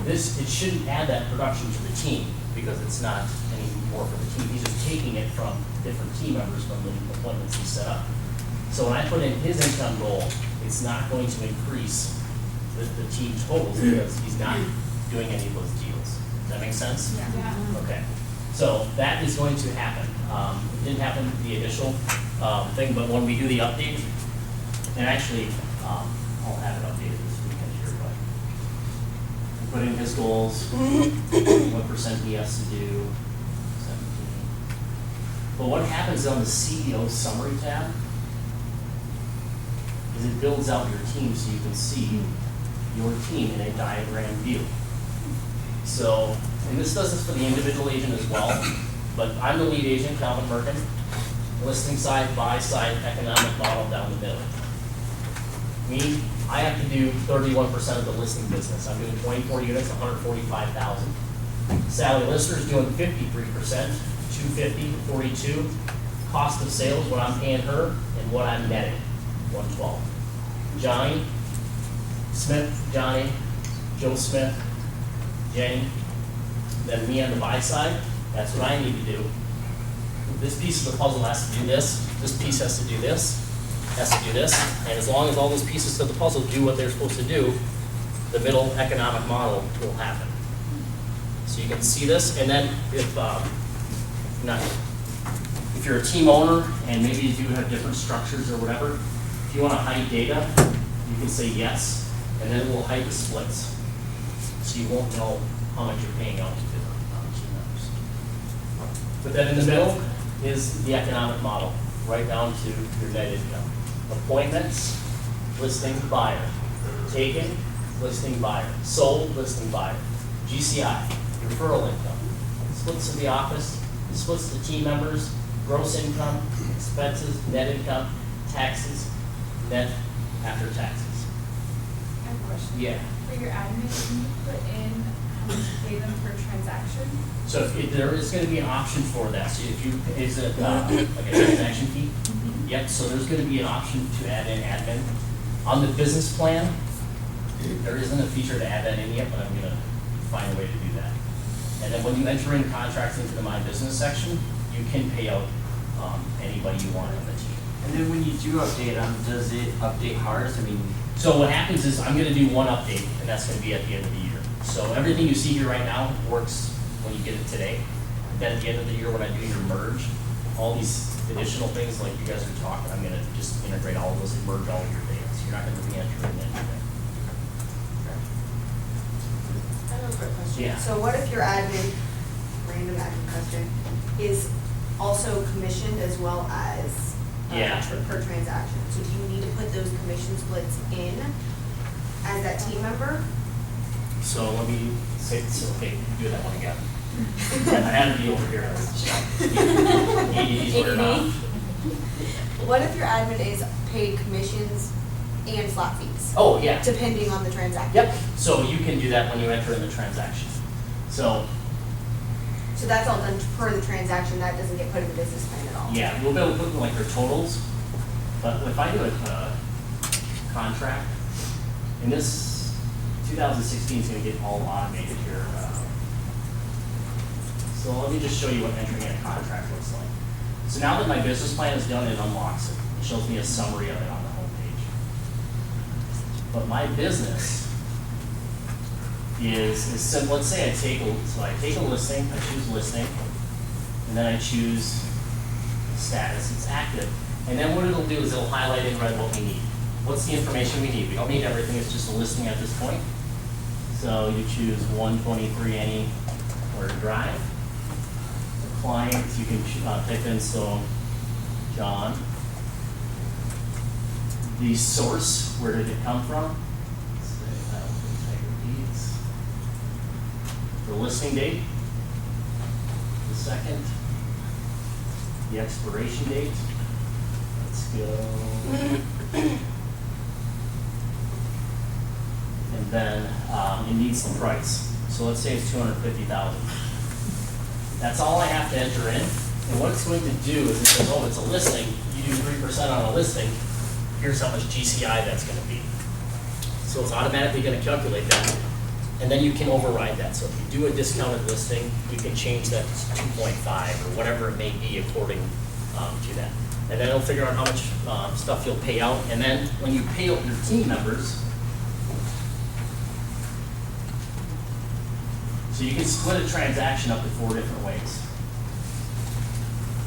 it shouldn't add that production to the team, because it's not any more for the team. He's just taking it from different team members from the appointments he set up. So when I put in his income goal, it's not going to increase the team totals, because he's not doing any of those deals. Does that make sense? Yeah. Okay, so that is going to happen. It didn't happen with the initial thing, but when we do the update, and actually, I'll have it updated this weekend here, but we put in his goals, what percent he has to do, 17. But what happens on the CEO summary tab is it builds out your team so you can see your team in a diagram view. So, and this does this for the individual agent as well, but I'm the lead agent, Calvin Merkin, listing side, buy side, economic model down the middle. Me, I have to do 31% of the listing business. I'm doing 24 units, 145,000. Sally Lister's doing 53%, 250 to 42. Cost of sales, what I'm paying her, and what I'm netting, 112. Johnny Smith, Johnny, Joe Smith, Jenny, then me on the buy side, that's what I need to do. This piece of the puzzle has to do this piece has to do this, has to do this, and as long as all those pieces of the puzzle do what they're supposed to do, the middle economic model will happen. So you can see this, and then if you're a team owner and maybe you do have different structures or whatever, if you want to hide data, you can say yes, and then it will hide the splits. So you won't know how much you're paying out to different team members. But then in the middle is the economic model, right down to your net income. Appointments, listing buyer. Taken, listing buyer. Sold, listing buyer. GCI, referral income. Splits of the office, splits of the team members, gross income, expenses, net income, taxes, net after taxes. I have a question. Yeah. For your admin, can you put in how much you pay them per transaction? So if there is going to be an option for that. So if you, is it like a transaction fee? Yep, so there's going to be an option to add in admin. On the business plan, there isn't a feature to add that in yet, but I'm going to find a way to do that. And then when you enter in contracts into the My Business section, you can pay out anybody you want on the team. And then when you do update them, does it update hard? I mean, So what happens is I'm going to do one update, and that's going to be at the end of the year. So everything you see here right now works when you get it today. Then at the end of the year, when I do your merge, all these additional things like you guys are talking, I'm going to just integrate all of those and merge all of your data. So you're not going to re-enter in anything. I have a quick question. Yeah. So what if your admin, random admin question, is also commissioned as well as Yeah. per transaction? So do you need to put those commission splits in as that team member? So let me say, so, okay, do that one again. I had to be over here. ADD's wearing off. What if your admin is paid commissions and flat fees? Oh, yeah. Depending on the transaction? Yep, so you can do that when you enter in the transaction. So, So that's all done per the transaction, that doesn't get put in the business plan at all? yeah, we'll be able to put like their totals, but if I do a contract, and this 2016 is gonna get all automated here. So let me just show you what entering in a contract looks like. So now that my business plan is done, it unlocks it. It shows me a summary of it on the homepage. But my business is simple. Let's say I take a listing, I choose listing, and then I choose status, it's active. And then what it'll do is it'll highlight in red what we need. What's the information we need? We don't need everything, it's just a listing at this point. So you choose 123 Anywhere Drive. The client, you can type in, so John. The source, where did it come from? Let's say Title Deeds. The listing date, the second, the expiration date. Let's go. And then it needs the price. So let's say it's $250,000. That's all I have to enter in. And what it's going to do is it says, oh, it's a listing. You do 3% on a listing. Here's how much GCI that's going to be. So So it's automatically gonna calculate that. And then you can override that. So if you do a discounted listing, you can change that to 2.5 or whatever it may be according to that. And then it'll figure out how much stuff you'll pay out. And then when you pay out your team members, so you can split a transaction up to 4 different ways.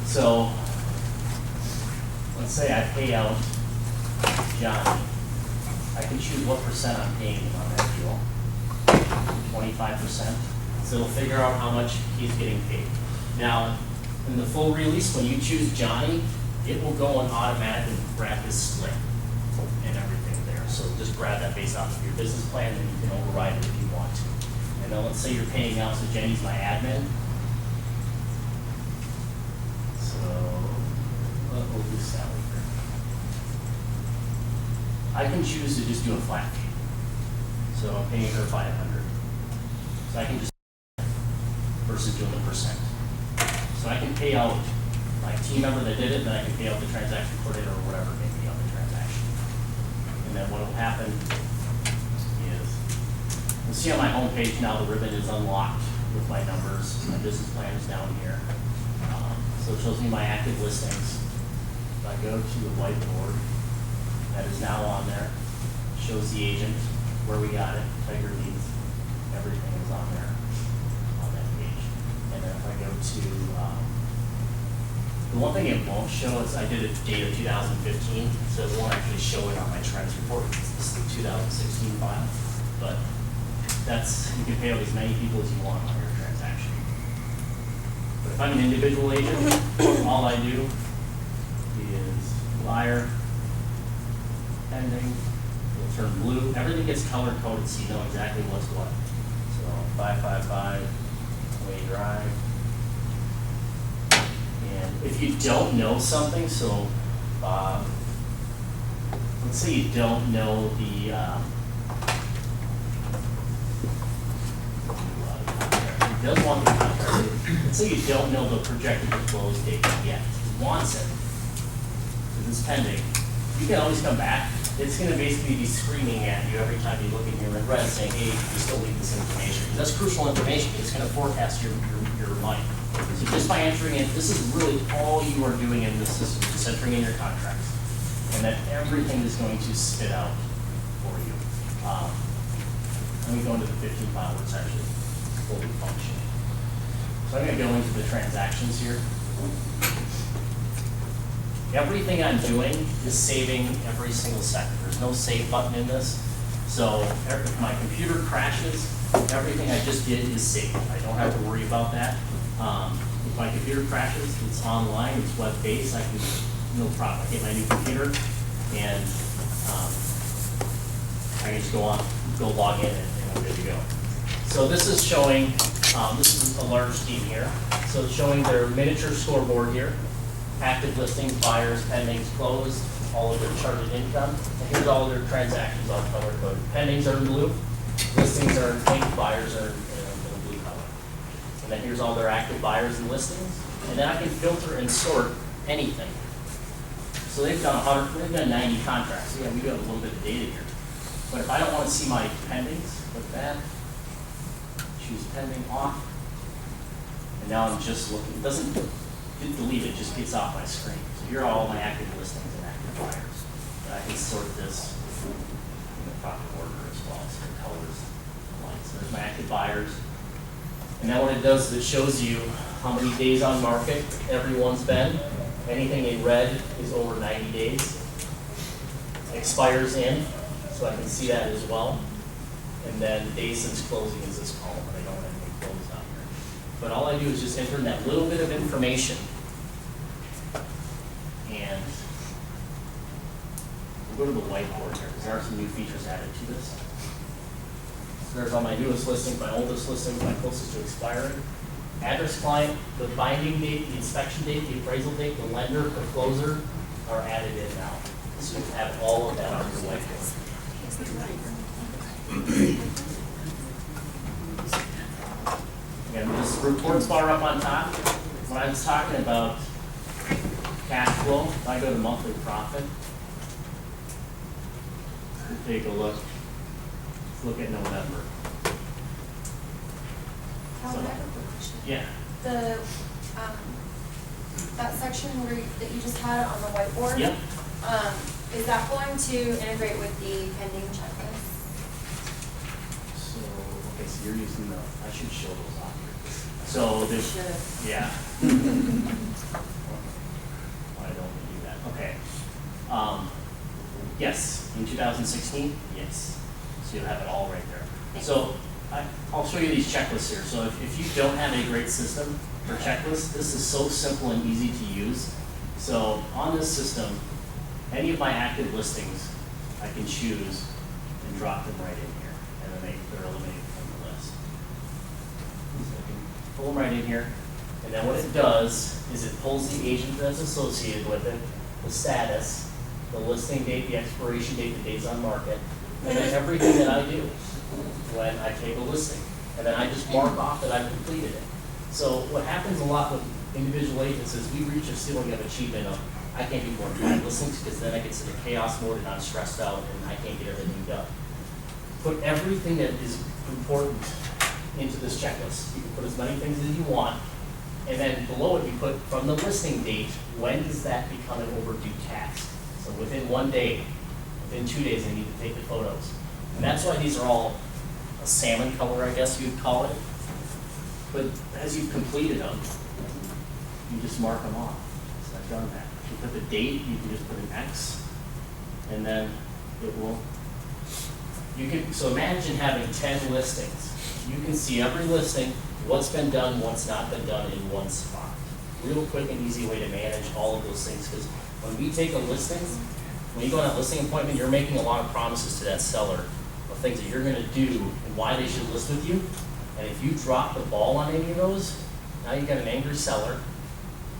So let's say I pay out Johnny. I can choose what percent I'm paying him on that deal. 25%. So it'll figure out how much he's getting paid. Now, in the full release, when you choose Johnny, it will go and automatically grab his split and everything there. So just grab that based off of your business plan, and you can override it if you want to. And then let's say you're paying out, so Jenny's my admin. So we'll do Sally here. I can choose to just do a flat fee. So I'm paying her 500. So I can just versus doing the percent. So I can pay out my team member that did it, then I can pay out the transaction coordinator or whatever may be on the transaction. And then what will happen is, you'll see on my home page now the ribbon is unlocked with my numbers. My business plan is down here. So it shows me my active listings. If I go to the whiteboard, that is now on there. Shows the agent, where we got it, Tiger Leads, everything is on there, on that page. And then if I go to, the one thing it won't show is I did it data 2015, so it won't actually show it on my trends report. This is the 2016 file, but that's, you can pay out as many people as you want on your transaction. But if I'm an individual agent, all I do is wire, pending, it'll turn blue. Everything gets color coded so you know exactly what's what. So 555 Way Drive. And if you don't know something, so let's say you don't know the he does want the contract. Let's say you don't know the projected close date yet. He wants it because it's pending. You can always come back. It's going to basically be screaming at you every time you look in here in red saying, hey, you still need this information. Because that's crucial information. It's going to forecast your money. So just by entering in, this is really all you are doing in this system, just entering in your contracts. And then everything is going to spit out for you. Let me go into the 15 file where it's actually fully functioning. So I'm going to go into the transactions here. Everything I'm doing is saving every single second. There's no save button in this. So if my computer crashes, everything I just did is saved. I don't have to worry about that. If my computer crashes, it's online, it's web-based, I can, no problem. I get my new computer and I can just go log in and I'm good to go. So this is showing, this is a large team here. So it's showing their miniature scoreboard here. Active listings, buyers, pendings, closed, all of their charted income. And here's all of their transactions all color coded. Pendings are in blue, listings are in pink, buyers are in blue color. And then here's all their active buyers and listings. And then I can filter and sort anything. So they've done 90 contracts. Yeah, we got a little bit of data here. But if I don't want to see my pendings, click that, choose pending off. And now I'm just looking, it doesn't delete it, just gets off my screen. So here are all my active listings and active buyers. And I can sort this in the proper order as well. So the colors, the lights. So there's my active buyers. And then what it does is it shows you how many days on market everyone's been. Anything in red is over 90 days. Expires in, so I can see that as well. And then the days since closing is this column, but I don't have any close out here. But all I do is just enter in that little bit of information. And we'll go to the whiteboard here, because there are some new features added to this. So there's all my newest listings, my oldest listings, my closest to expiring. Address client, the binding date, the inspection date, the appraisal date, the lender, the closer are added in now. So you can have all of that on your whiteboard. Again, this reports bar up on top. When I was talking about cash flow, if I go to monthly profit, we'll take a look look at November. Calvin, I have a quick question. Yeah. The, that section that you just had on the whiteboard. Yep. Is that going to integrate with the pending checklist? So, okay, so you're using the, I should show those on here. So there's, Should. yeah. Why don't we do that? Okay. Yes, in 2016, yes. So you'll have it all right there. So I'll show you these checklists here. So if you don't have a great system for checklists, this is so simple and easy to use. So on this system, any of my active listings, I can choose and drop them right in here, and then they're eliminated from the list. So I can pull them right in here, and then what it does is it pulls the agent that's associated with it, the status, the listing date, the expiration date, the days on market, and then everything that I do when I take a listing. And then I just mark off that I've completed it. So what happens a lot with individual agents is we reach a ceiling of achievement of, I can't do more than 5 listings because then I get to the chaos mode and I'm stressed out and I can't get everything done. Put everything that is important into this checklist. You can put as many things as you want. And then below it, you put from the listing date, when does that become an overdue task? So within 1 day, within 2 days, they need to take the photos. And that's why these are all a salmon color, I guess you'd call it. But as you've completed them, you just mark them off. So I've done that. If you put the date, you can just put an X, and then it will. You can, so imagine having 10 listings. You can see every listing, what's been done, what's not been done in one spot. Real quick and easy way to manage all of those things, because when we take a listing, when you go on a listing appointment, you're making a lot of promises to that seller of things that you're gonna do and why they should list with you. And if you drop the ball on any of those, now you've got an angry seller.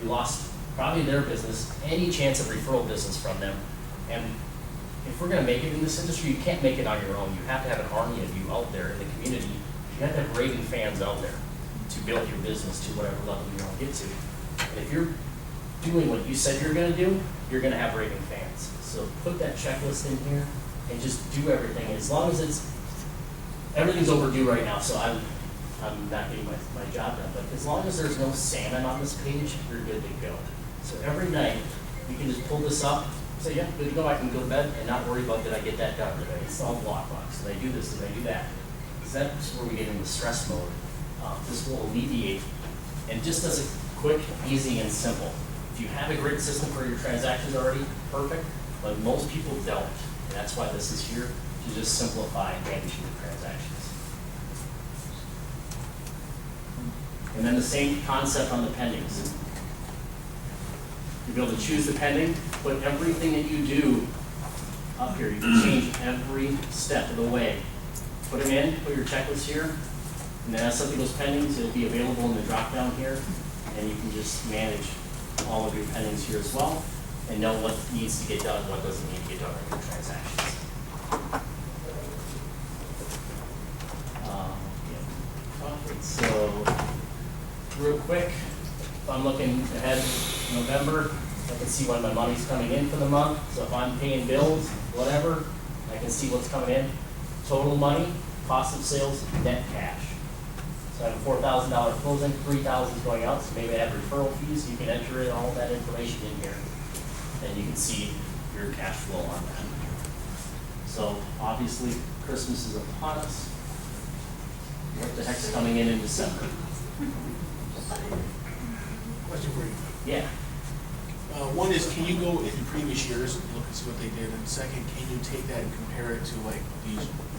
You lost probably their business, any chance of referral business from them. And if we're gonna make it in this industry, you can't make it on your own. You have to have an army of you out there in the community. You have to have raving fans out there to build your business to whatever level you want to get to. And if you're doing what you said you're gonna do, you're gonna have raving fans. So put that checklist in here and just do everything. As long as everything's overdue right now, so I'm not getting my job done, but as long as there's no salmon on this page, you're good to go. So every night, you can just pull this up, say, yeah, good to go, I can go to bed and not worry about did I get that done today. It's all blockbox, did I do this, did I do that? Because that's where we get into stress mode. This will alleviate, and just as a quick, easy, and simple. If you have a great system for your transactions already, perfect, but most people don't. And that's why this is here, to just simplify and manage your transactions. And then the same concept on the pendings. You'll be able to choose the pending, put everything that you do up here. You can change every step of the way. Put them in, put your checklist here, and then as something goes pending, it'll be available in the drop down here, and you can just manage all of your pendings here as well, and know what needs to get done, what doesn't need to get done in your transactions. So, real quick, if I'm looking ahead November, I can see when my money's coming in for the month. So if I'm paying bills, whatever, I can see what's coming in. Total money, cost of sales, net cash. So I have a $4,000 closing, $3,000 is going out, so maybe I have referral fees. You can enter in all that information in here, and you can see your cash flow on that. So obviously, Christmas is upon us. What the heck's coming in December? Question for you. Yeah. One is, can you go into previous years and look and see what they did? And second, can you take that and compare it to like these months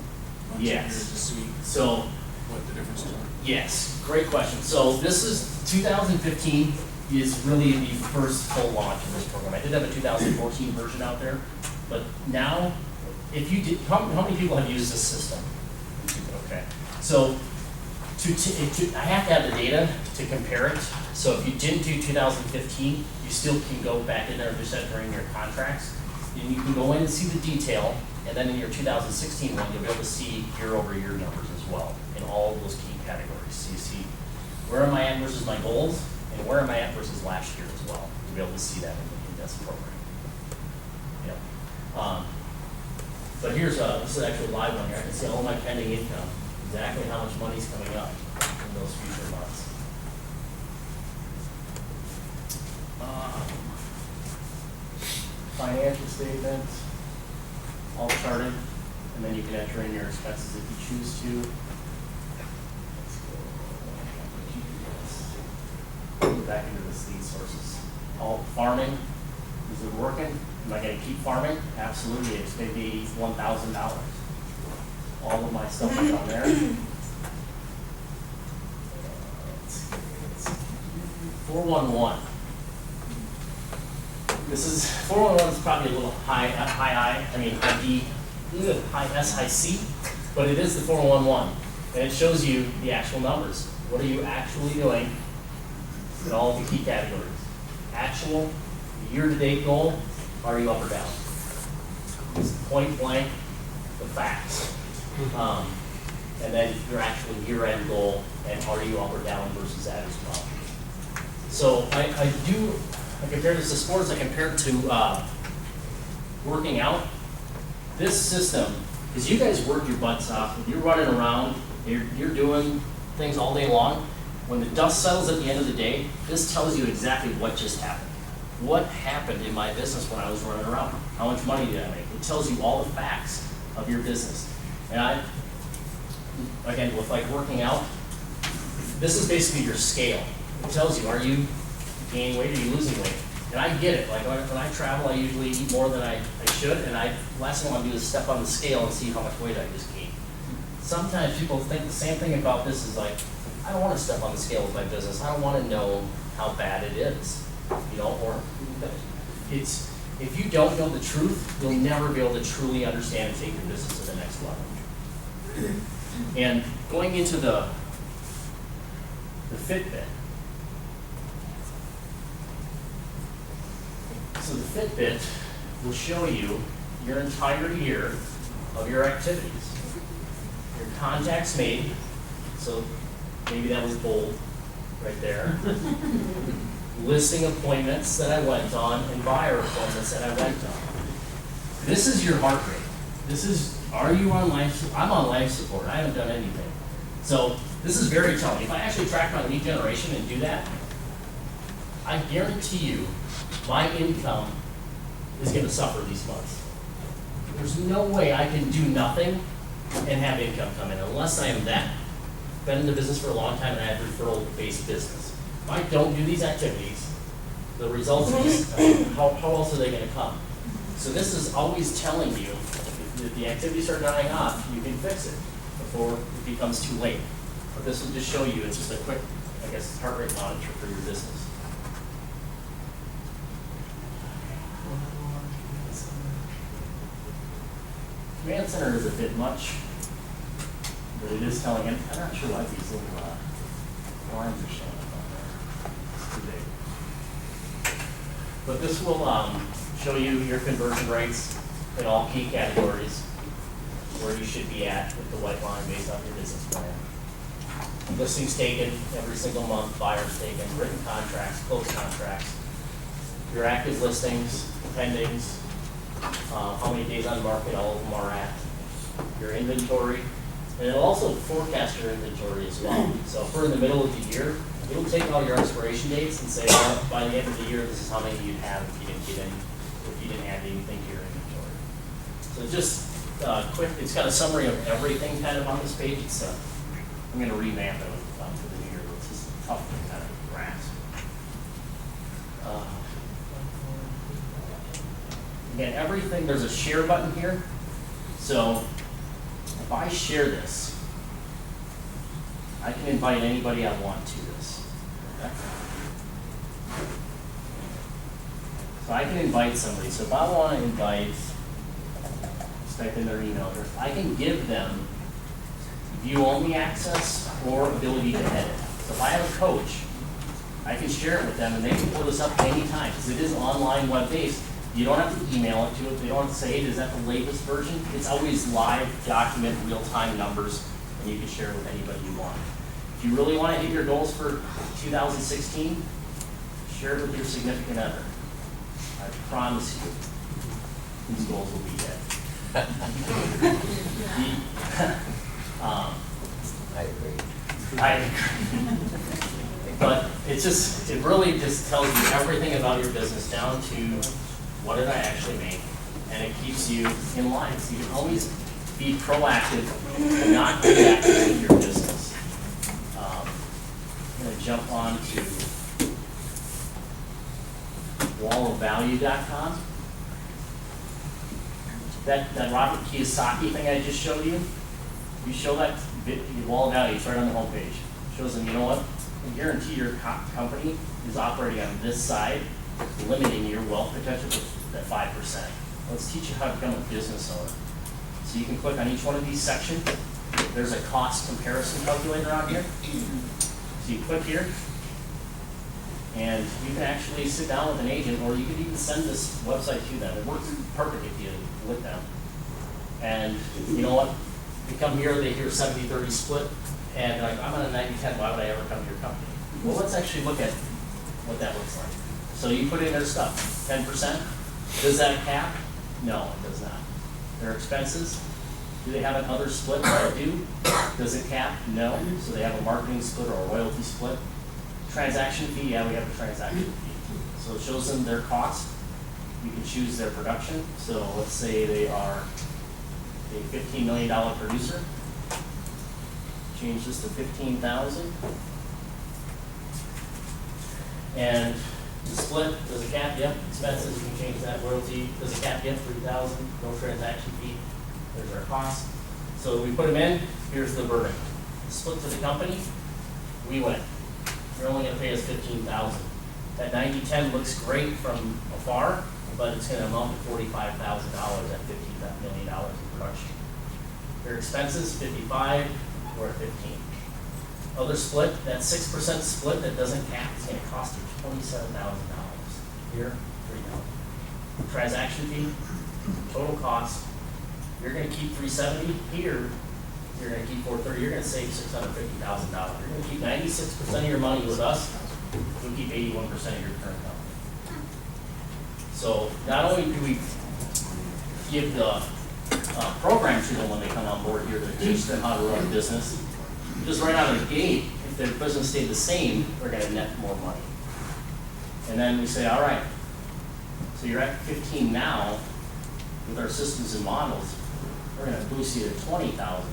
and Yes. years to see So, what the differences are? yes, great question. So this is 2015 is really the first full launch of this program. I did have a 2014 version out there, but now, if you did, how many people have used this system? Okay, so I have to have the data to compare it. So if you didn't do 2015, you still can go back in there and just enter in your contracts. And you can go in and see the detail, and then in your 2016 one, you'll be able to see year-over-year numbers as well in all of those key categories. So you see, where am I at versus my goals, and where am I at versus last year as well. You'll be able to see that in this program. Yep. But here's this is actually a live one here. I can see all my pending income, exactly how much money's coming up in those future months. Financial statements, all charted, and then you can enter in your expenses if you choose to. Let's go back into the lead sources. All farming, is it working? Am I gonna keep farming? Absolutely, it's maybe $1,000. All of my stuff is on there. 411. This is, 411 is probably a little high D, high S, high C, but it is the 411. And it shows you the actual numbers. What are you actually doing in all of the key categories? Actual, year-to-date goal, are you up or down? It's point blank, the facts. And then your actual year-end goal, and are you up or down versus that as well. So I compare this to sports, I compare it to working out. This system, because you guys work your butts off, you're running around, you're doing things all day long. When the dust settles at the end of the day, this tells you exactly what just happened. What happened in my business when I was running around? How much money did I make? It tells you all the facts of your business. And again, with like working out, this is basically your scale. It tells you, are you gaining weight, or are you losing weight? And I get it, like when I travel, I usually eat more than I should, and last thing I want to do is step on the scale and see how much weight I just gained. Sometimes people think the same thing about this is like, I don't want to step on the scale with my business. I don't want to know how bad it is, you know, or it's, if you don't know the truth, you'll never be able to truly understand and take your business to the next level. And going into the Fitbit. So the Fitbit will show you your entire year of your activities. Your contacts made, so maybe that was bold right there. Listing appointments that I went on and buyer appointments that I went on. This is your heart rate. This is, are you on life? I'm on life support. I haven't done anything. So this is very telling. If I actually track my lead generation and do that, I guarantee you my income is going to suffer these months. There's no way I can do nothing and have income come in unless I am that, been in the business for a long time and I have referral-based business. If I don't do these activities, the results are just, how else are they going to come? So this is always telling you, if the activities are dying off, you can fix it before it becomes too late. But this will just show you, it's just a quick, I guess, heart rate monitor for your business. Command center is a bit much, but it is telling it. I'm not sure why these little lines are showing up on there. It's too big. But this will show you your conversion rates in all key categories, where you should be at with the white line based on your business plan. Listings taken every single month, buyers taken, written contracts, closed contracts, your active listings, pendings, how many days on market all of them are at, your inventory, and it'll also forecast your inventory as well. So if we're in the middle of the year, it'll take all your expiration dates and say, well, by the end of the year, this is how many you'd have if you didn't get any, if you didn't add anything to your inventory. So just quick, it's got a summary of everything kind of on this page. It's I'm going to revamp it for the new year. It's just tough to kind of grasp. Again, everything, there's a share button here. So if I share this, I can invite anybody I want to this. Okay? So I can invite somebody. So if I want to invite, just type in their email address, I can give them view-only access or ability to edit. So if I have a coach, I can share it with them and they can pull this up anytime because it is online, web-based. You don't have to email it to it. They don't have to say, hey, is that the latest version? It's always live, document, real-time numbers, and you can share it with anybody you want. If you really want to hit your goals for 2016, share it with your significant other. I promise you, these goals will be hit. I agree. I agree. But it really just tells you everything about your business down to what did I actually make? And it keeps you in line. So you can always be proactive and not reactive with your business. I'm going to jump on to wallofvalue.com. That Robert Kiyosaki thing I just showed you, you show that wall of value, it's right on the homepage. Shows them, you know what, I guarantee your company is operating on this side, limiting your wealth potential to that 5%. Let's teach you how to become a business owner. So you can click on each one of these sections. There's a cost comparison calculator on here. So you click here, and you can actually sit down with an agent, or you could even send this website to them. It works perfect if you with them. And you know what? They come here, they hear 70-30 split, and they're like, I'm on a 90-10, why would I ever come to your company? Well, let's actually look at what that looks like. So you put in their stuff, 10%. Does that cap? No, it does not. Their expenses, do they have another split that I do? Does it cap? No. So they have a marketing split or a royalty split. Transaction fee, yeah, we have a transaction fee. So it shows them their cost. You can choose their production. So let's say they are a $15 million producer. Change this to 15,000. And the split, does it cap? Yep. Expenses, you can change that. Royalty, does it cap? Yep. 3,000. No transaction fee. There's our cost. So we put them in. Here's the verdict. Split to the company. We win. You're only going to pay us 15,000. That 90-10 looks great from afar, but it's going to amount to $45,000 at $15 million in production. Your expenses, 55, we're at 15. Other split, that 6% split that doesn't cap is going to cost you $27,000. Here, $3,000. Transaction fee, total cost, you're going to keep $370. Here, you're going to keep $430. You're going to save $650,000. You're going to keep 96% of your money with us. You'll keep 81% of your current company. So not only do we give the program to them when they come on board here to teach them how to run a business, just right out of the gate, if their business stayed the same, they're going to net more money. And then we say, all right, so you're at 15 now with our systems and models. We're going to boost you to 20,000.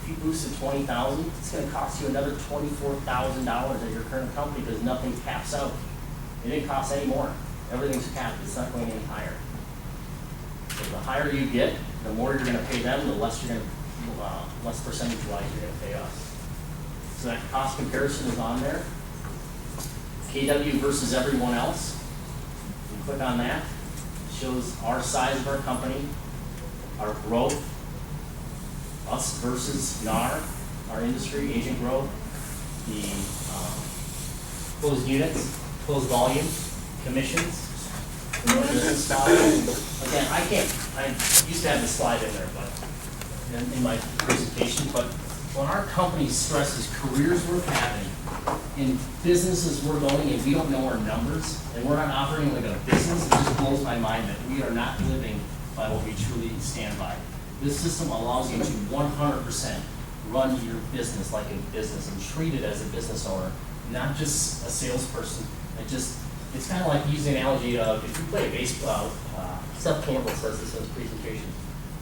If you boost to 20,000, it's going to cost you another $24,000 at your current company because nothing caps out. It didn't cost any more. Everything's capped. It's not going any higher. So the higher you get, the more you're going to pay them, the less you're going to, less percentage-wise you're going to pay us. So that cost comparison is on there. KW versus everyone else. You click on that. It shows our size of our company, our growth, us versus NAR, our industry, agent growth, the closed units, closed volume, commissions, the business model. Again, I used to have the slide in there, but in my presentation, but when our company stresses careers we're having, in businesses we're going and we don't know our numbers, and we're not operating like a business, it just blows my mind that we are not living by what we truly stand by. This system allows you to 100% run your business like a business and treat it as a business owner, not just a salesperson. It's kind of like using the analogy of if you play baseball, Seth Campbell says this in his presentation,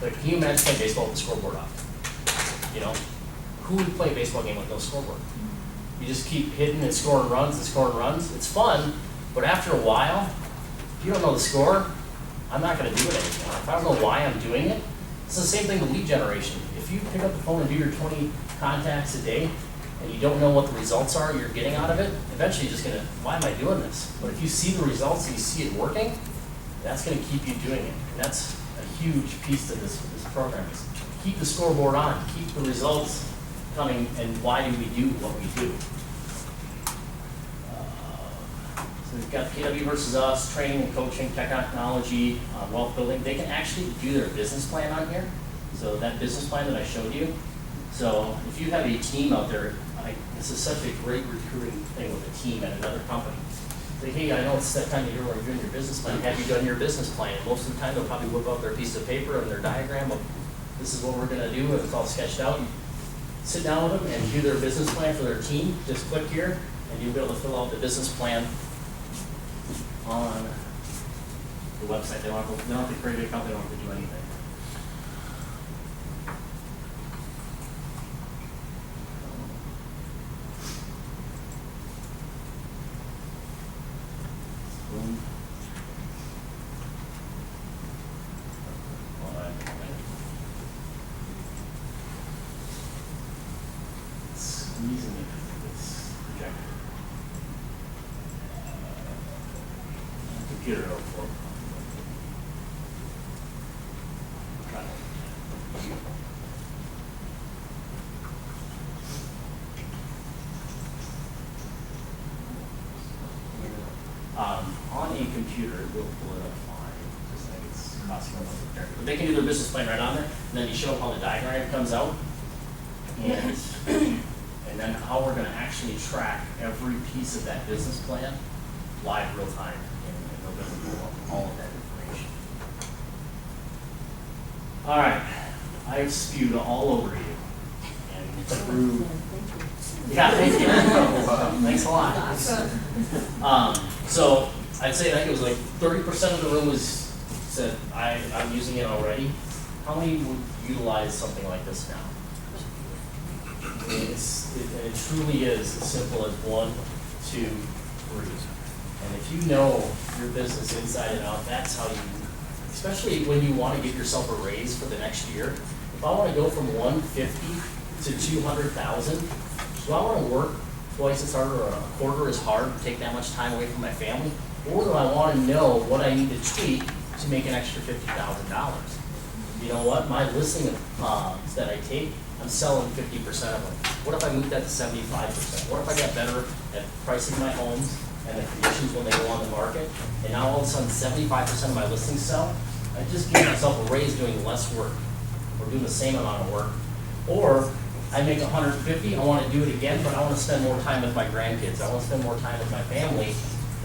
but can you imagine playing baseball with the scoreboard up? You know, who would play a baseball game with no scoreboard? You just keep hitting and scoring runs and scoring runs. It's fun, but after a while, if you don't know the score, I'm not going to do it anymore. If I don't know why I'm doing it, it's the same thing with lead generation. If you pick up the phone and do your 20 contacts a day, and you don't know what the results are you're getting out of it, eventually you're just going to, why am I doing this? But if you see the results and you see it working, that's going to keep you doing it. And that's a huge piece to this program is keep the scoreboard on, keep the results coming, and why do we do what we do? So we've got KW versus us, training and coaching, technology, wealth building. They can actually do their business plan on here. So that business plan that I showed you. So if you have a team out there, this is such a great recruiting thing with a team at another company. say, hey, I know it's that time of year when you're doing your business plan, have you done your business plan? And most of the time, they'll probably whip out their piece of paper and their diagram of, this is what we're gonna do, and it's all sketched out. You sit down with them and do their business plan for their team, just click here, and you'll be able to fill out the business plan on the website. They don't have to create an account, they don't have to do anything. Boom. Squeezing it, it's projected. Computer overflow. On a computer, it will pull it up fine, just like it's costing them a character. But they can do their business plan right on there, and then you show them how the diagram comes out. And then how we're gonna actually track every piece of that business plan live real time, and they'll be able to pull up all of that information. All right, I've spewed all over you and through. Yeah, thank you. Thanks a lot. So I'd say, I think it was like 30% of the room said, I'm using it already. How many would utilize something like this now? It truly is as simple as 1, 2, 3. And if you know your business inside and out, that's how you, especially when you want to give yourself a raise for the next year. If I want to go from 150 to 200,000, do I want to work twice as hard or a quarter as hard and take that much time away from my family? Or do I want to know what I need to tweak to make an extra $50,000? You know what? My listing that I take, I'm selling 50% of them. What if I moved that to 75%? What if I got better at pricing my homes and the conditions when they go on the market? And now all of a sudden 75% of my listings sell? I just gave myself a raise doing less work or doing the same amount of work. Or I make 150, I want to do it again, but I want to spend more time with my grandkids. I want to spend more time with my family.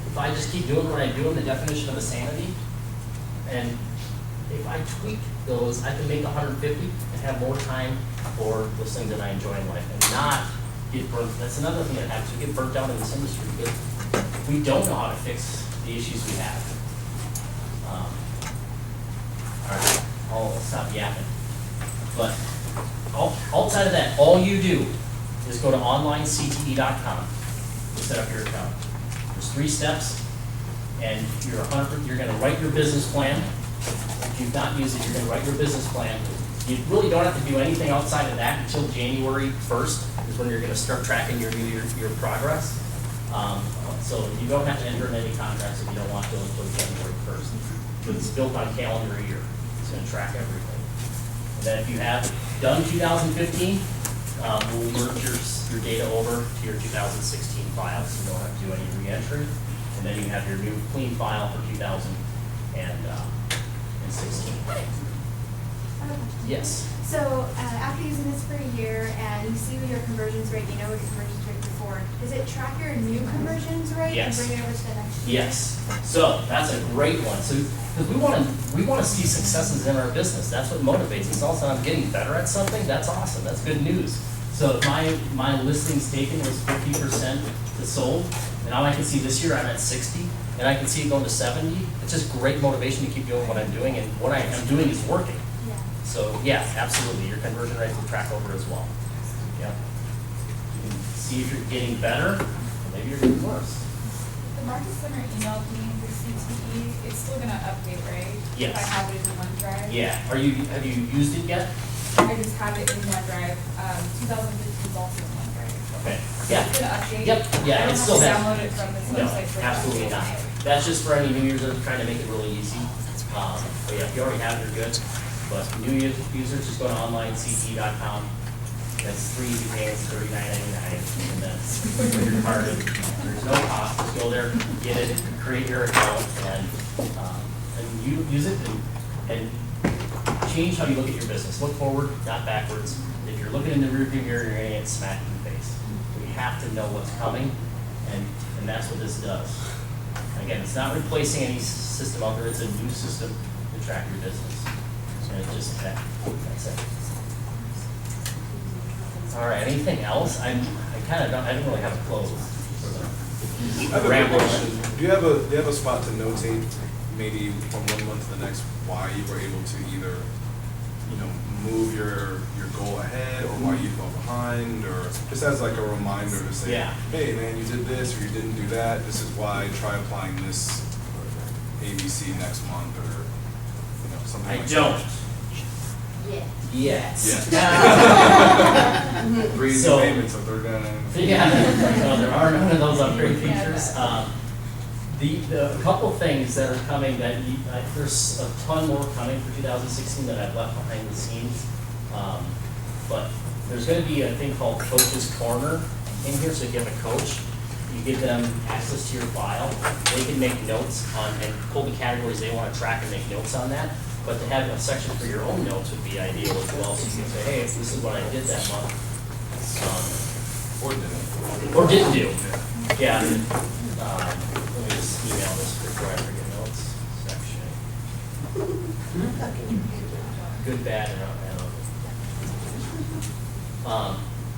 If I just keep doing what I do in the definition of insanity, and if I tweak those, I can make 150 and have more time for those things that I enjoy in life and not get burnt. That's another thing that happens. We get burnt out in this industry because we don't know how to fix the issues we have. All right, I'll stop yapping. But outside of that, all you do is go to onlinecte.com to set up your account. There's 3 steps, and you're going to write your business plan. If you've not used it, you're going to write your business plan. You really don't have to do anything outside of that until January 1st is when you're going to start tracking your progress. So you don't have to enter in any contracts if you don't want to until January 1st. But it's built on calendar year. It's going to track everything. And then if you have done 2015, we'll merge your data over to your 2016 file, so you don't have to do any re-entry. And then you have your new clean file for 2016. Yes. So after using this for a year and you see your conversions rate, you know what your conversions rate before, does it track your new conversions rate Yes. and bring it over to the next year? Yes. So that's a great one. So because we want to see successes in our business. That's what motivates us. Also, I'm getting better at something. That's awesome. That's good news. So if my listings taken was 50% to sold, and now I can see this year I'm at 60, and I can see it going to 70. It's just great motivation to keep doing what I'm doing, and what I am doing is working. Yeah. So yeah, absolutely, your conversion rates will track over as well. Yep. You can see if you're getting better, or maybe you're getting worse. The Market Center emailed me the CTE, it's still gonna update, right? Yes. If I have it in OneDrive? Yeah. Have you used it yet? I just have it in OneDrive, 2015 is also in OneDrive. Okay. Yeah. It's gonna update. Yep. Yeah, I it still don't has. have to download it from this No, website for absolutely not. That's just for any new users that are trying to make it really easy. But yeah, if you already have it, you're good. But new users, just go to onlinect.com. That's free, you pay us $39.99, and that's put your card in. There's no cost. Just go there, get it, create your account, and you use it and change how you look at your business. Look forward, not backwards. If you're looking in the rearview mirror, you're going to get smacked in the face. We have to know what's coming, and that's what this does. Again, it's not replacing any system out there, it's a new system to track your business. And it's just that, that's it. All right, anything else? I don't really have a close for I the have a ramble. question. Do you have a spot to notate, maybe from 1 month to the next, why you were able to either, move your goal ahead, or why you fell behind, or just as like a reminder to say, Yeah. hey man, you did this or you didn't do that. This is why. Try applying this ABC next month, or something. I like don't. Yeah. Yet. that. 3 easy So- payments if they're gonna. Yeah, no, there are none of those upgrade features. The couple things that are coming that there's a ton more coming for 2016 that I've left behind the scenes. But there's going to be a thing called Coach's Corner in here. So if you have a coach, you give them access to your file. They can make notes on and pull the categories they want to track and make notes on that. But to have a section for your own notes would be ideal as well. So you can say, hey, this is what I did that month. Or didn't. Or didn't do. Yeah. Let me just email this before I forget notes section. Good, bad, and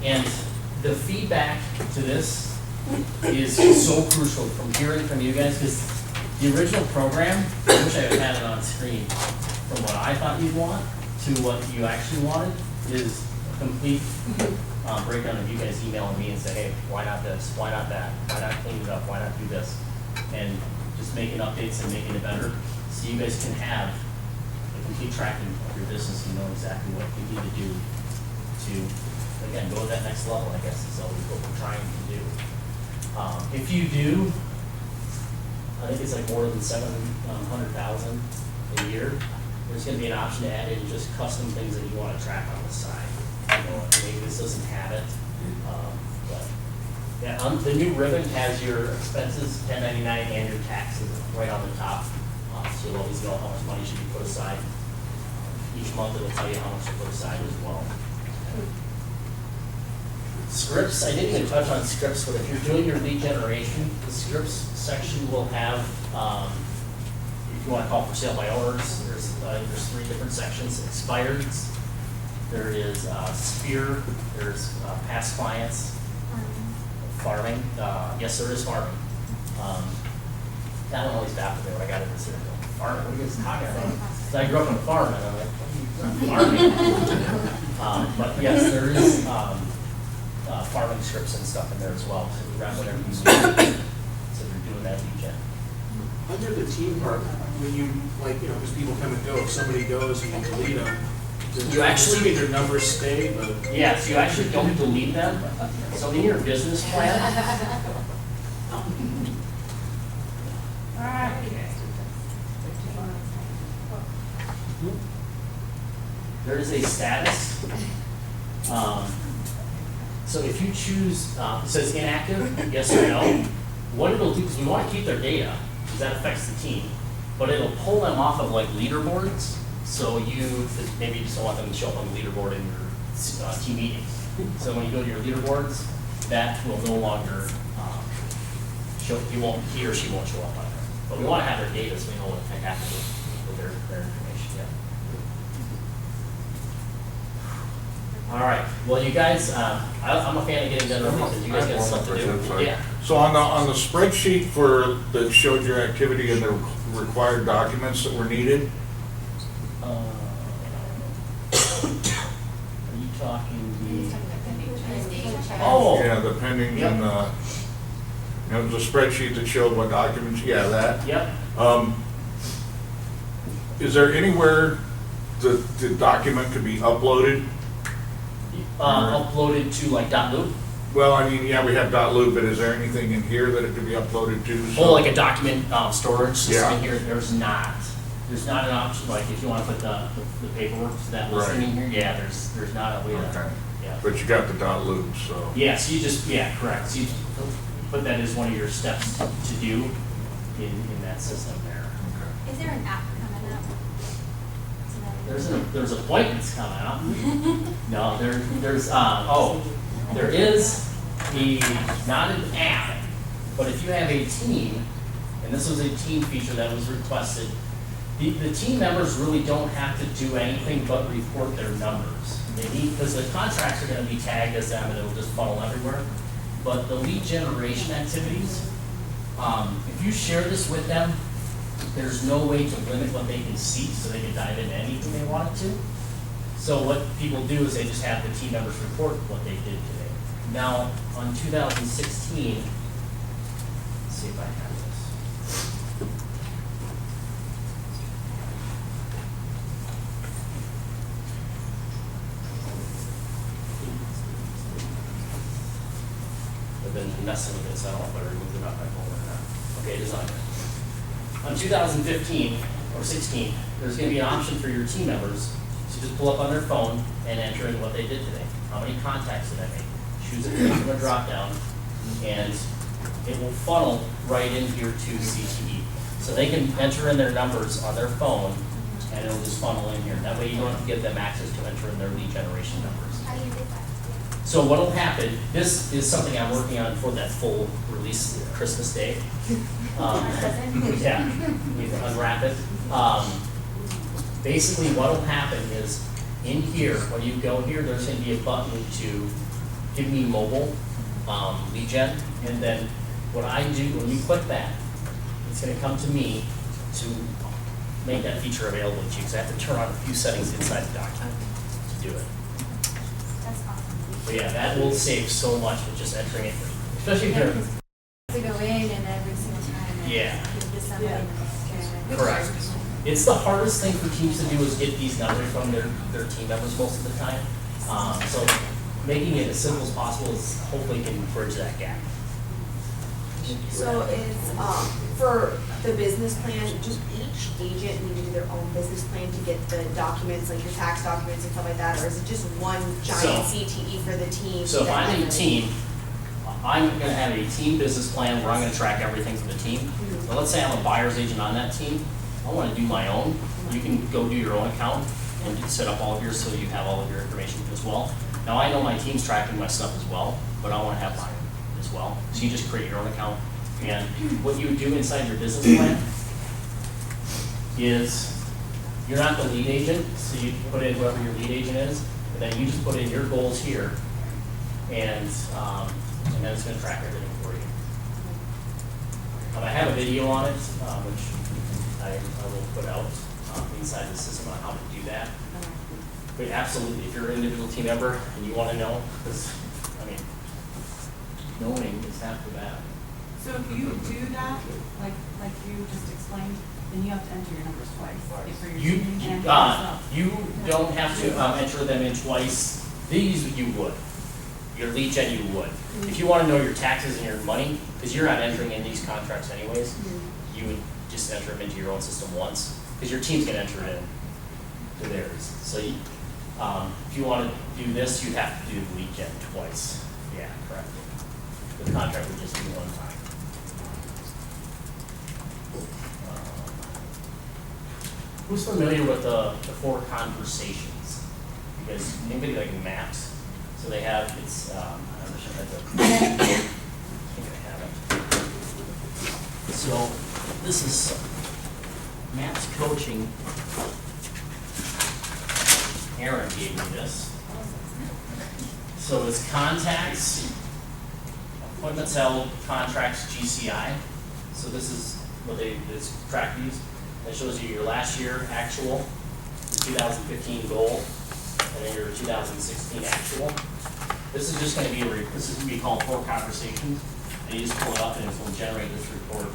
and the feedback to this is so crucial from hearing from you guys, because the original program, I wish I had had it on screen, from what I thought you'd want to what you actually wanted is a complete breakdown of you guys emailing me and say, hey, why not this, why not that, why not clean it up, why not do this, and just making updates and making it better, so you guys can have a complete tracking of your business and know exactly what you need to do to, again, go to that next level, I guess is always what we're trying to do. If you do, I think it's like more than 700,000 a year, there's gonna be an option to add in just custom things that you wanna track on the side. Maybe this doesn't have it, but, yeah, the new ribbon has your expenses, 1099, and your taxes right on the top. So you'll always know how much money should be put aside. Each month it'll tell you how much to put aside as well. Scripts, I didn't even touch on scripts, but if you're doing your lead generation, the scripts section will have, if you want to call for sale by orders, there's 3 different sections. Expireds, there is Sphere, there's past clients, farming, yes, there is farming. That one always baffled me when I got into this here. Farming, what are you guys talking about? 'Cause I grew up on a farm, and I'm like, farming. But yes, there is farming scripts and stuff in there as well, so you run whatever you need. So you're doing that lead gen. Under the team part, when you, because people come and go, if somebody goes and you delete them, You actually- assuming their numbers stay, but. Yes, you actually don't delete them. So in your business plan, there is a status. So if you choose, it says inactive, yes or no, what it'll do, because we want to keep their data, because that affects the team, but it'll pull them off of like leaderboards. So maybe you just don't want them to show up on the leaderboard in your team meeting. So when you go to your leaderboards, that will no longer he or she won't show up on there. But we want to have their data so we know what happened with their information. Yeah. All right. Well, you guys, I'm a fan of getting done early because you guys got stuff to do. Yeah. So on the spreadsheet that showed your activity and the required documents that were needed, Are you talking the? Oh. yeah, the pending and the spreadsheet that showed what documents, yeah, that. Yep. Is there anywhere the document could be uploaded? Uploaded to like .loop. Well, I mean, yeah, we have .loop, but is there anything in here that it could be uploaded to? Oh, like a document storage system in Yeah. here. There's not an option, like if you want to put the paperwork to that listing in here, yeah, there's not a way to, Okay. yeah. But you got the .loop, so. Yeah, so you just, correct. So you put that as one of your steps to do in that system there. Okay. Is there an app coming up? Is that- There's appointments coming up. No, there is not an app, but if you have a team And this was a team feature that was requested. The team members really don't have to do anything but report their numbers. They need, because the contracts are gonna be tagged as them and it'll just funnel everywhere. But the lead generation activities, if you share this with them, there's no way to limit what they can see, so they can dive into anything they wanted to. So what people do is they just have the team members report what they did today. Now, on 2016, let's see if I have this. I've been messing with this, I don't know if I removed it off my phone or not. Okay, it is on there. On 2015 or 16, there's going to be an option for your team members to just pull up on their phone and enter in what they did today. How many contacts did I make? Choose a place from a drop down, and it will funnel right in here to CTE. So they can enter in their numbers on their phone, and it'll just funnel in here. That way you don't have to give them access to enter in their lead generation numbers. How do you get that? So what will happen, this is something I'm working on for that full release Christmas Day. Yeah, we need to unwrap it. Basically what will happen is in here, when you go here, there's going to be a button to give me mobile lead gen. And then what I do, when you click that, it's going to come to me to make that feature available to you, because I have to turn on a few settings inside the document to do it. That's awesome. But yeah, that will save so much with just entering it, especially if you're, To go in and every single time. And Yeah. give this somebody and then- correct. It's the hardest thing for teams to do is get these numbers from their team members most of the time. So making it as simple as possible is hopefully can bridge that gap. So is, for the business plan, does each agent need to do their own business plan to get the documents, like your tax documents and stuff like that, or is it just one giant So- CTE for the team? So if that I'm a everybody- team, I'm gonna have a team business plan where I'm gonna track everything for the team. So let's say I'm a buyer's agent on that team, I wanna do my own. You can go do your own account and set up all of yours so you have all of your information as well. Now I know my team's tracking my stuff as well, but I wanna have mine as well. So you just create your own account. And what you would do inside your business plan is, you're not the lead agent, so you put in whoever your lead agent is, and then you just put in your goals here, and then it's gonna track everything for you. I have a video on it, which I will put out inside the system on how to do that. But absolutely, if you're an individual team member and you wanna know, because, I mean, knowing is half the battle. So if you do that, like you just explained, then you have to enter your numbers twice. If for your You, team and for yourself. you don't have to enter them in twice. These you would. Your lead gen you would. If you want to know your taxes and your money, because you're not entering in these contracts anyways, you would just enter them into your own system once, because your team's gonna enter it in to theirs. So you, if you want to do this, you have to do the lead gen twice. Yeah, correct. The contract would just be one time. Who's familiar with the four conversations? Because anybody like maps, so they have, it's, I don't know if I think I have it. So this is maps coaching. Aaron gave me this. So it's contacts, appointments held, contracts, GCI. So this is what this track these. That shows you your last year actual, your 2015 goal, and then your 2016 actual. This is just going to be this is going to be called four conversations, and you just pull it up and it will generate this report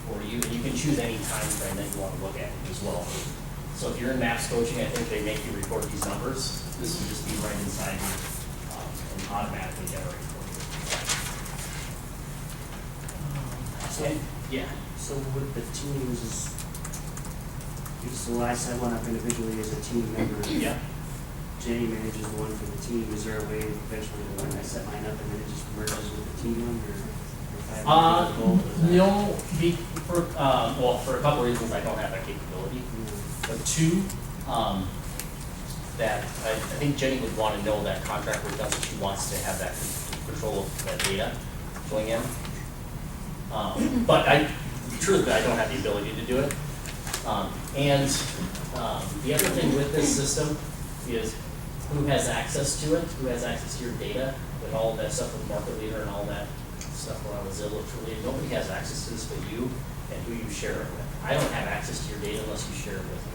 for you. And you can choose any time frame that you want to look at as well. So if you're in MAPS coaching, I think they make you report these numbers. This will just be right inside here and automatically generate for you. Okay. Yeah. So with the teams, is so I set one up individually as a team member. Yeah. Jenny manages one for the team. Is there a way eventually when I set mine up and then it just merges with the team one, or if I have a goal, is that- No, for a couple reasons I don't have that capability. But two, that I think Jenny would want to know that contract was done, so she wants to have that control of that data going in. But truthfully, I don't have the ability to do it. And the other thing with this system is who has access to it, who has access to your data, with all of that stuff with Market Leader and all that stuff around Zillow, truly, nobody has access to this but you and who you share it with. I don't have access to your data unless you share it with me.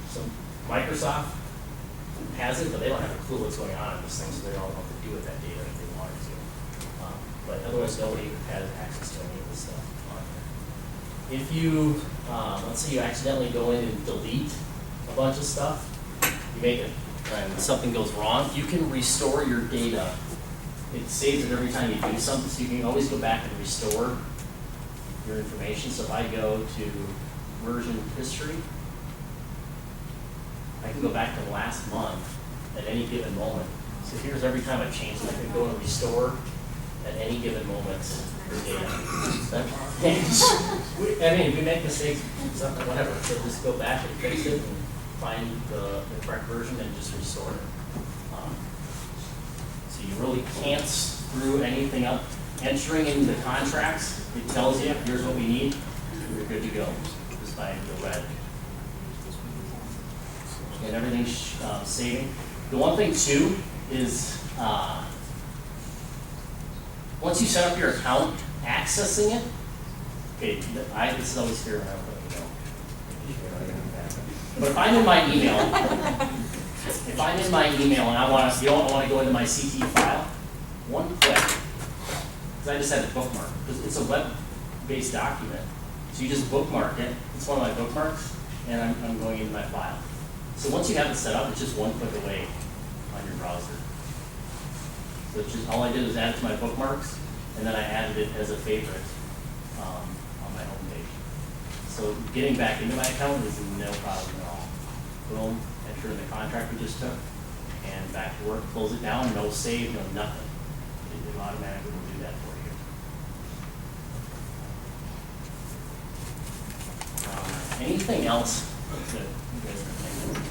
So Microsoft has it, but they don't have a clue what's going on in this thing, so they don't know what to do with that data if they wanted to. But otherwise, nobody has access to any of this stuff on there. If you, let's say you accidentally go in and delete a bunch of stuff, you make it, and something goes wrong, you can restore your data. It saves it every time you do something, so you can always go back and restore your information. So if I go to version history, I can go back to last month at any given moment. So here's every time I change it, I can go and restore at any given moment your data. I mean, if we make mistakes, something, whatever, so just go back and fix it and find the correct version and just restore it. So you really can't screw anything up. Entering in the contracts, it tells you, here's what we need, you're good to go, just by the red. And everything's saving. The one thing too is, once you set up your account, accessing it, okay, this is always here when I'm looking. But if I'm in my email, and I want to, you don't want to go into my CT file, one click, because I just had it bookmarked, because it's a web-based document. So you just bookmark it, it's one of my bookmarks, and I'm going into my file. So once you have it set up, it's just one click away on your browser. So it's just, all I did was add it to my bookmarks, and then I added it as a favorite on my home page. So getting back into my account is no problem at all. Boom, enter in the contract we just took, and back to work, close it down, no save, no nothing. It automatically will do that for you. Anything else that you guys are thinking?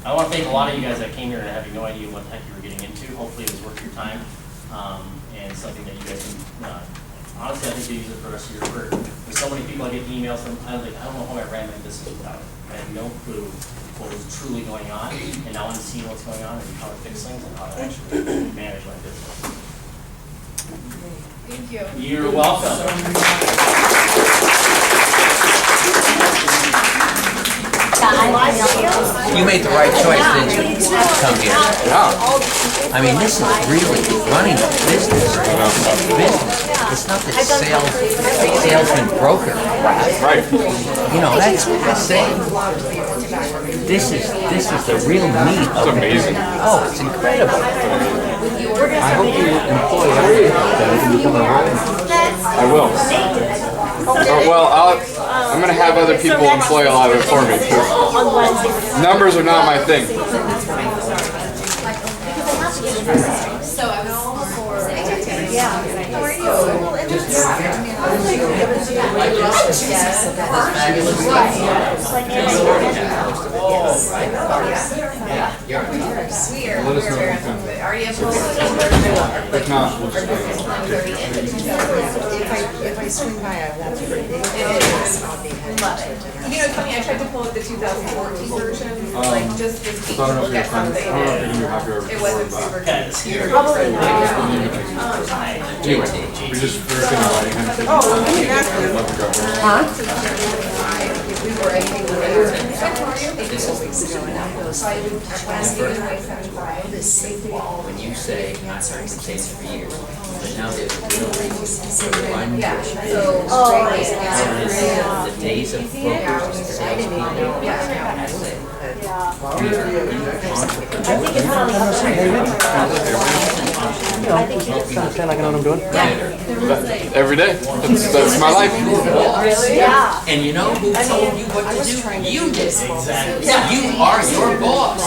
I want to thank a lot of you guys that came here and having no idea what the heck you were getting into. Hopefully it was worth your time and something that you guys can, honestly, I think you use it for the rest of your career. There's so many people I get emails from, I don't know how I ran my business without it. I had no clue what was truly going on, and now I'm seeing what's going on and how to fix things and how to actually manage my business. Thank you. You're welcome. You made the right choice, didn't you? To come here. Yeah. I mean, this is really running a business. It's not the salesman broker. Right. You know, that's it. This is the real meat of it. It's amazing. Oh, it's incredible. I hope you employ every that become a role. I will. Well, I'm going to have other people employ a lot of it for me. Numbers are not my thing. So I was for, How are you? Let us know if you can. Are you If not, we'll just If I swing by, that's great. Love it. You know, it's funny, I tried to pull up the 2014 version, like just this week I don't to know if look you're at something. I don't know if you're happy or It wasn't super Okay, cute. it's here. Anyway, we just were inviting him to. Oh, I mean, that's I'd love to go. When you say, I've been saying it for years, but now there's a real reason to remind you. The days of brokers and salespeople. That's it. Sound like I know what I'm doing? Every day. That's my life. And you know who told you what to do? You did. Exactly. You are your boss.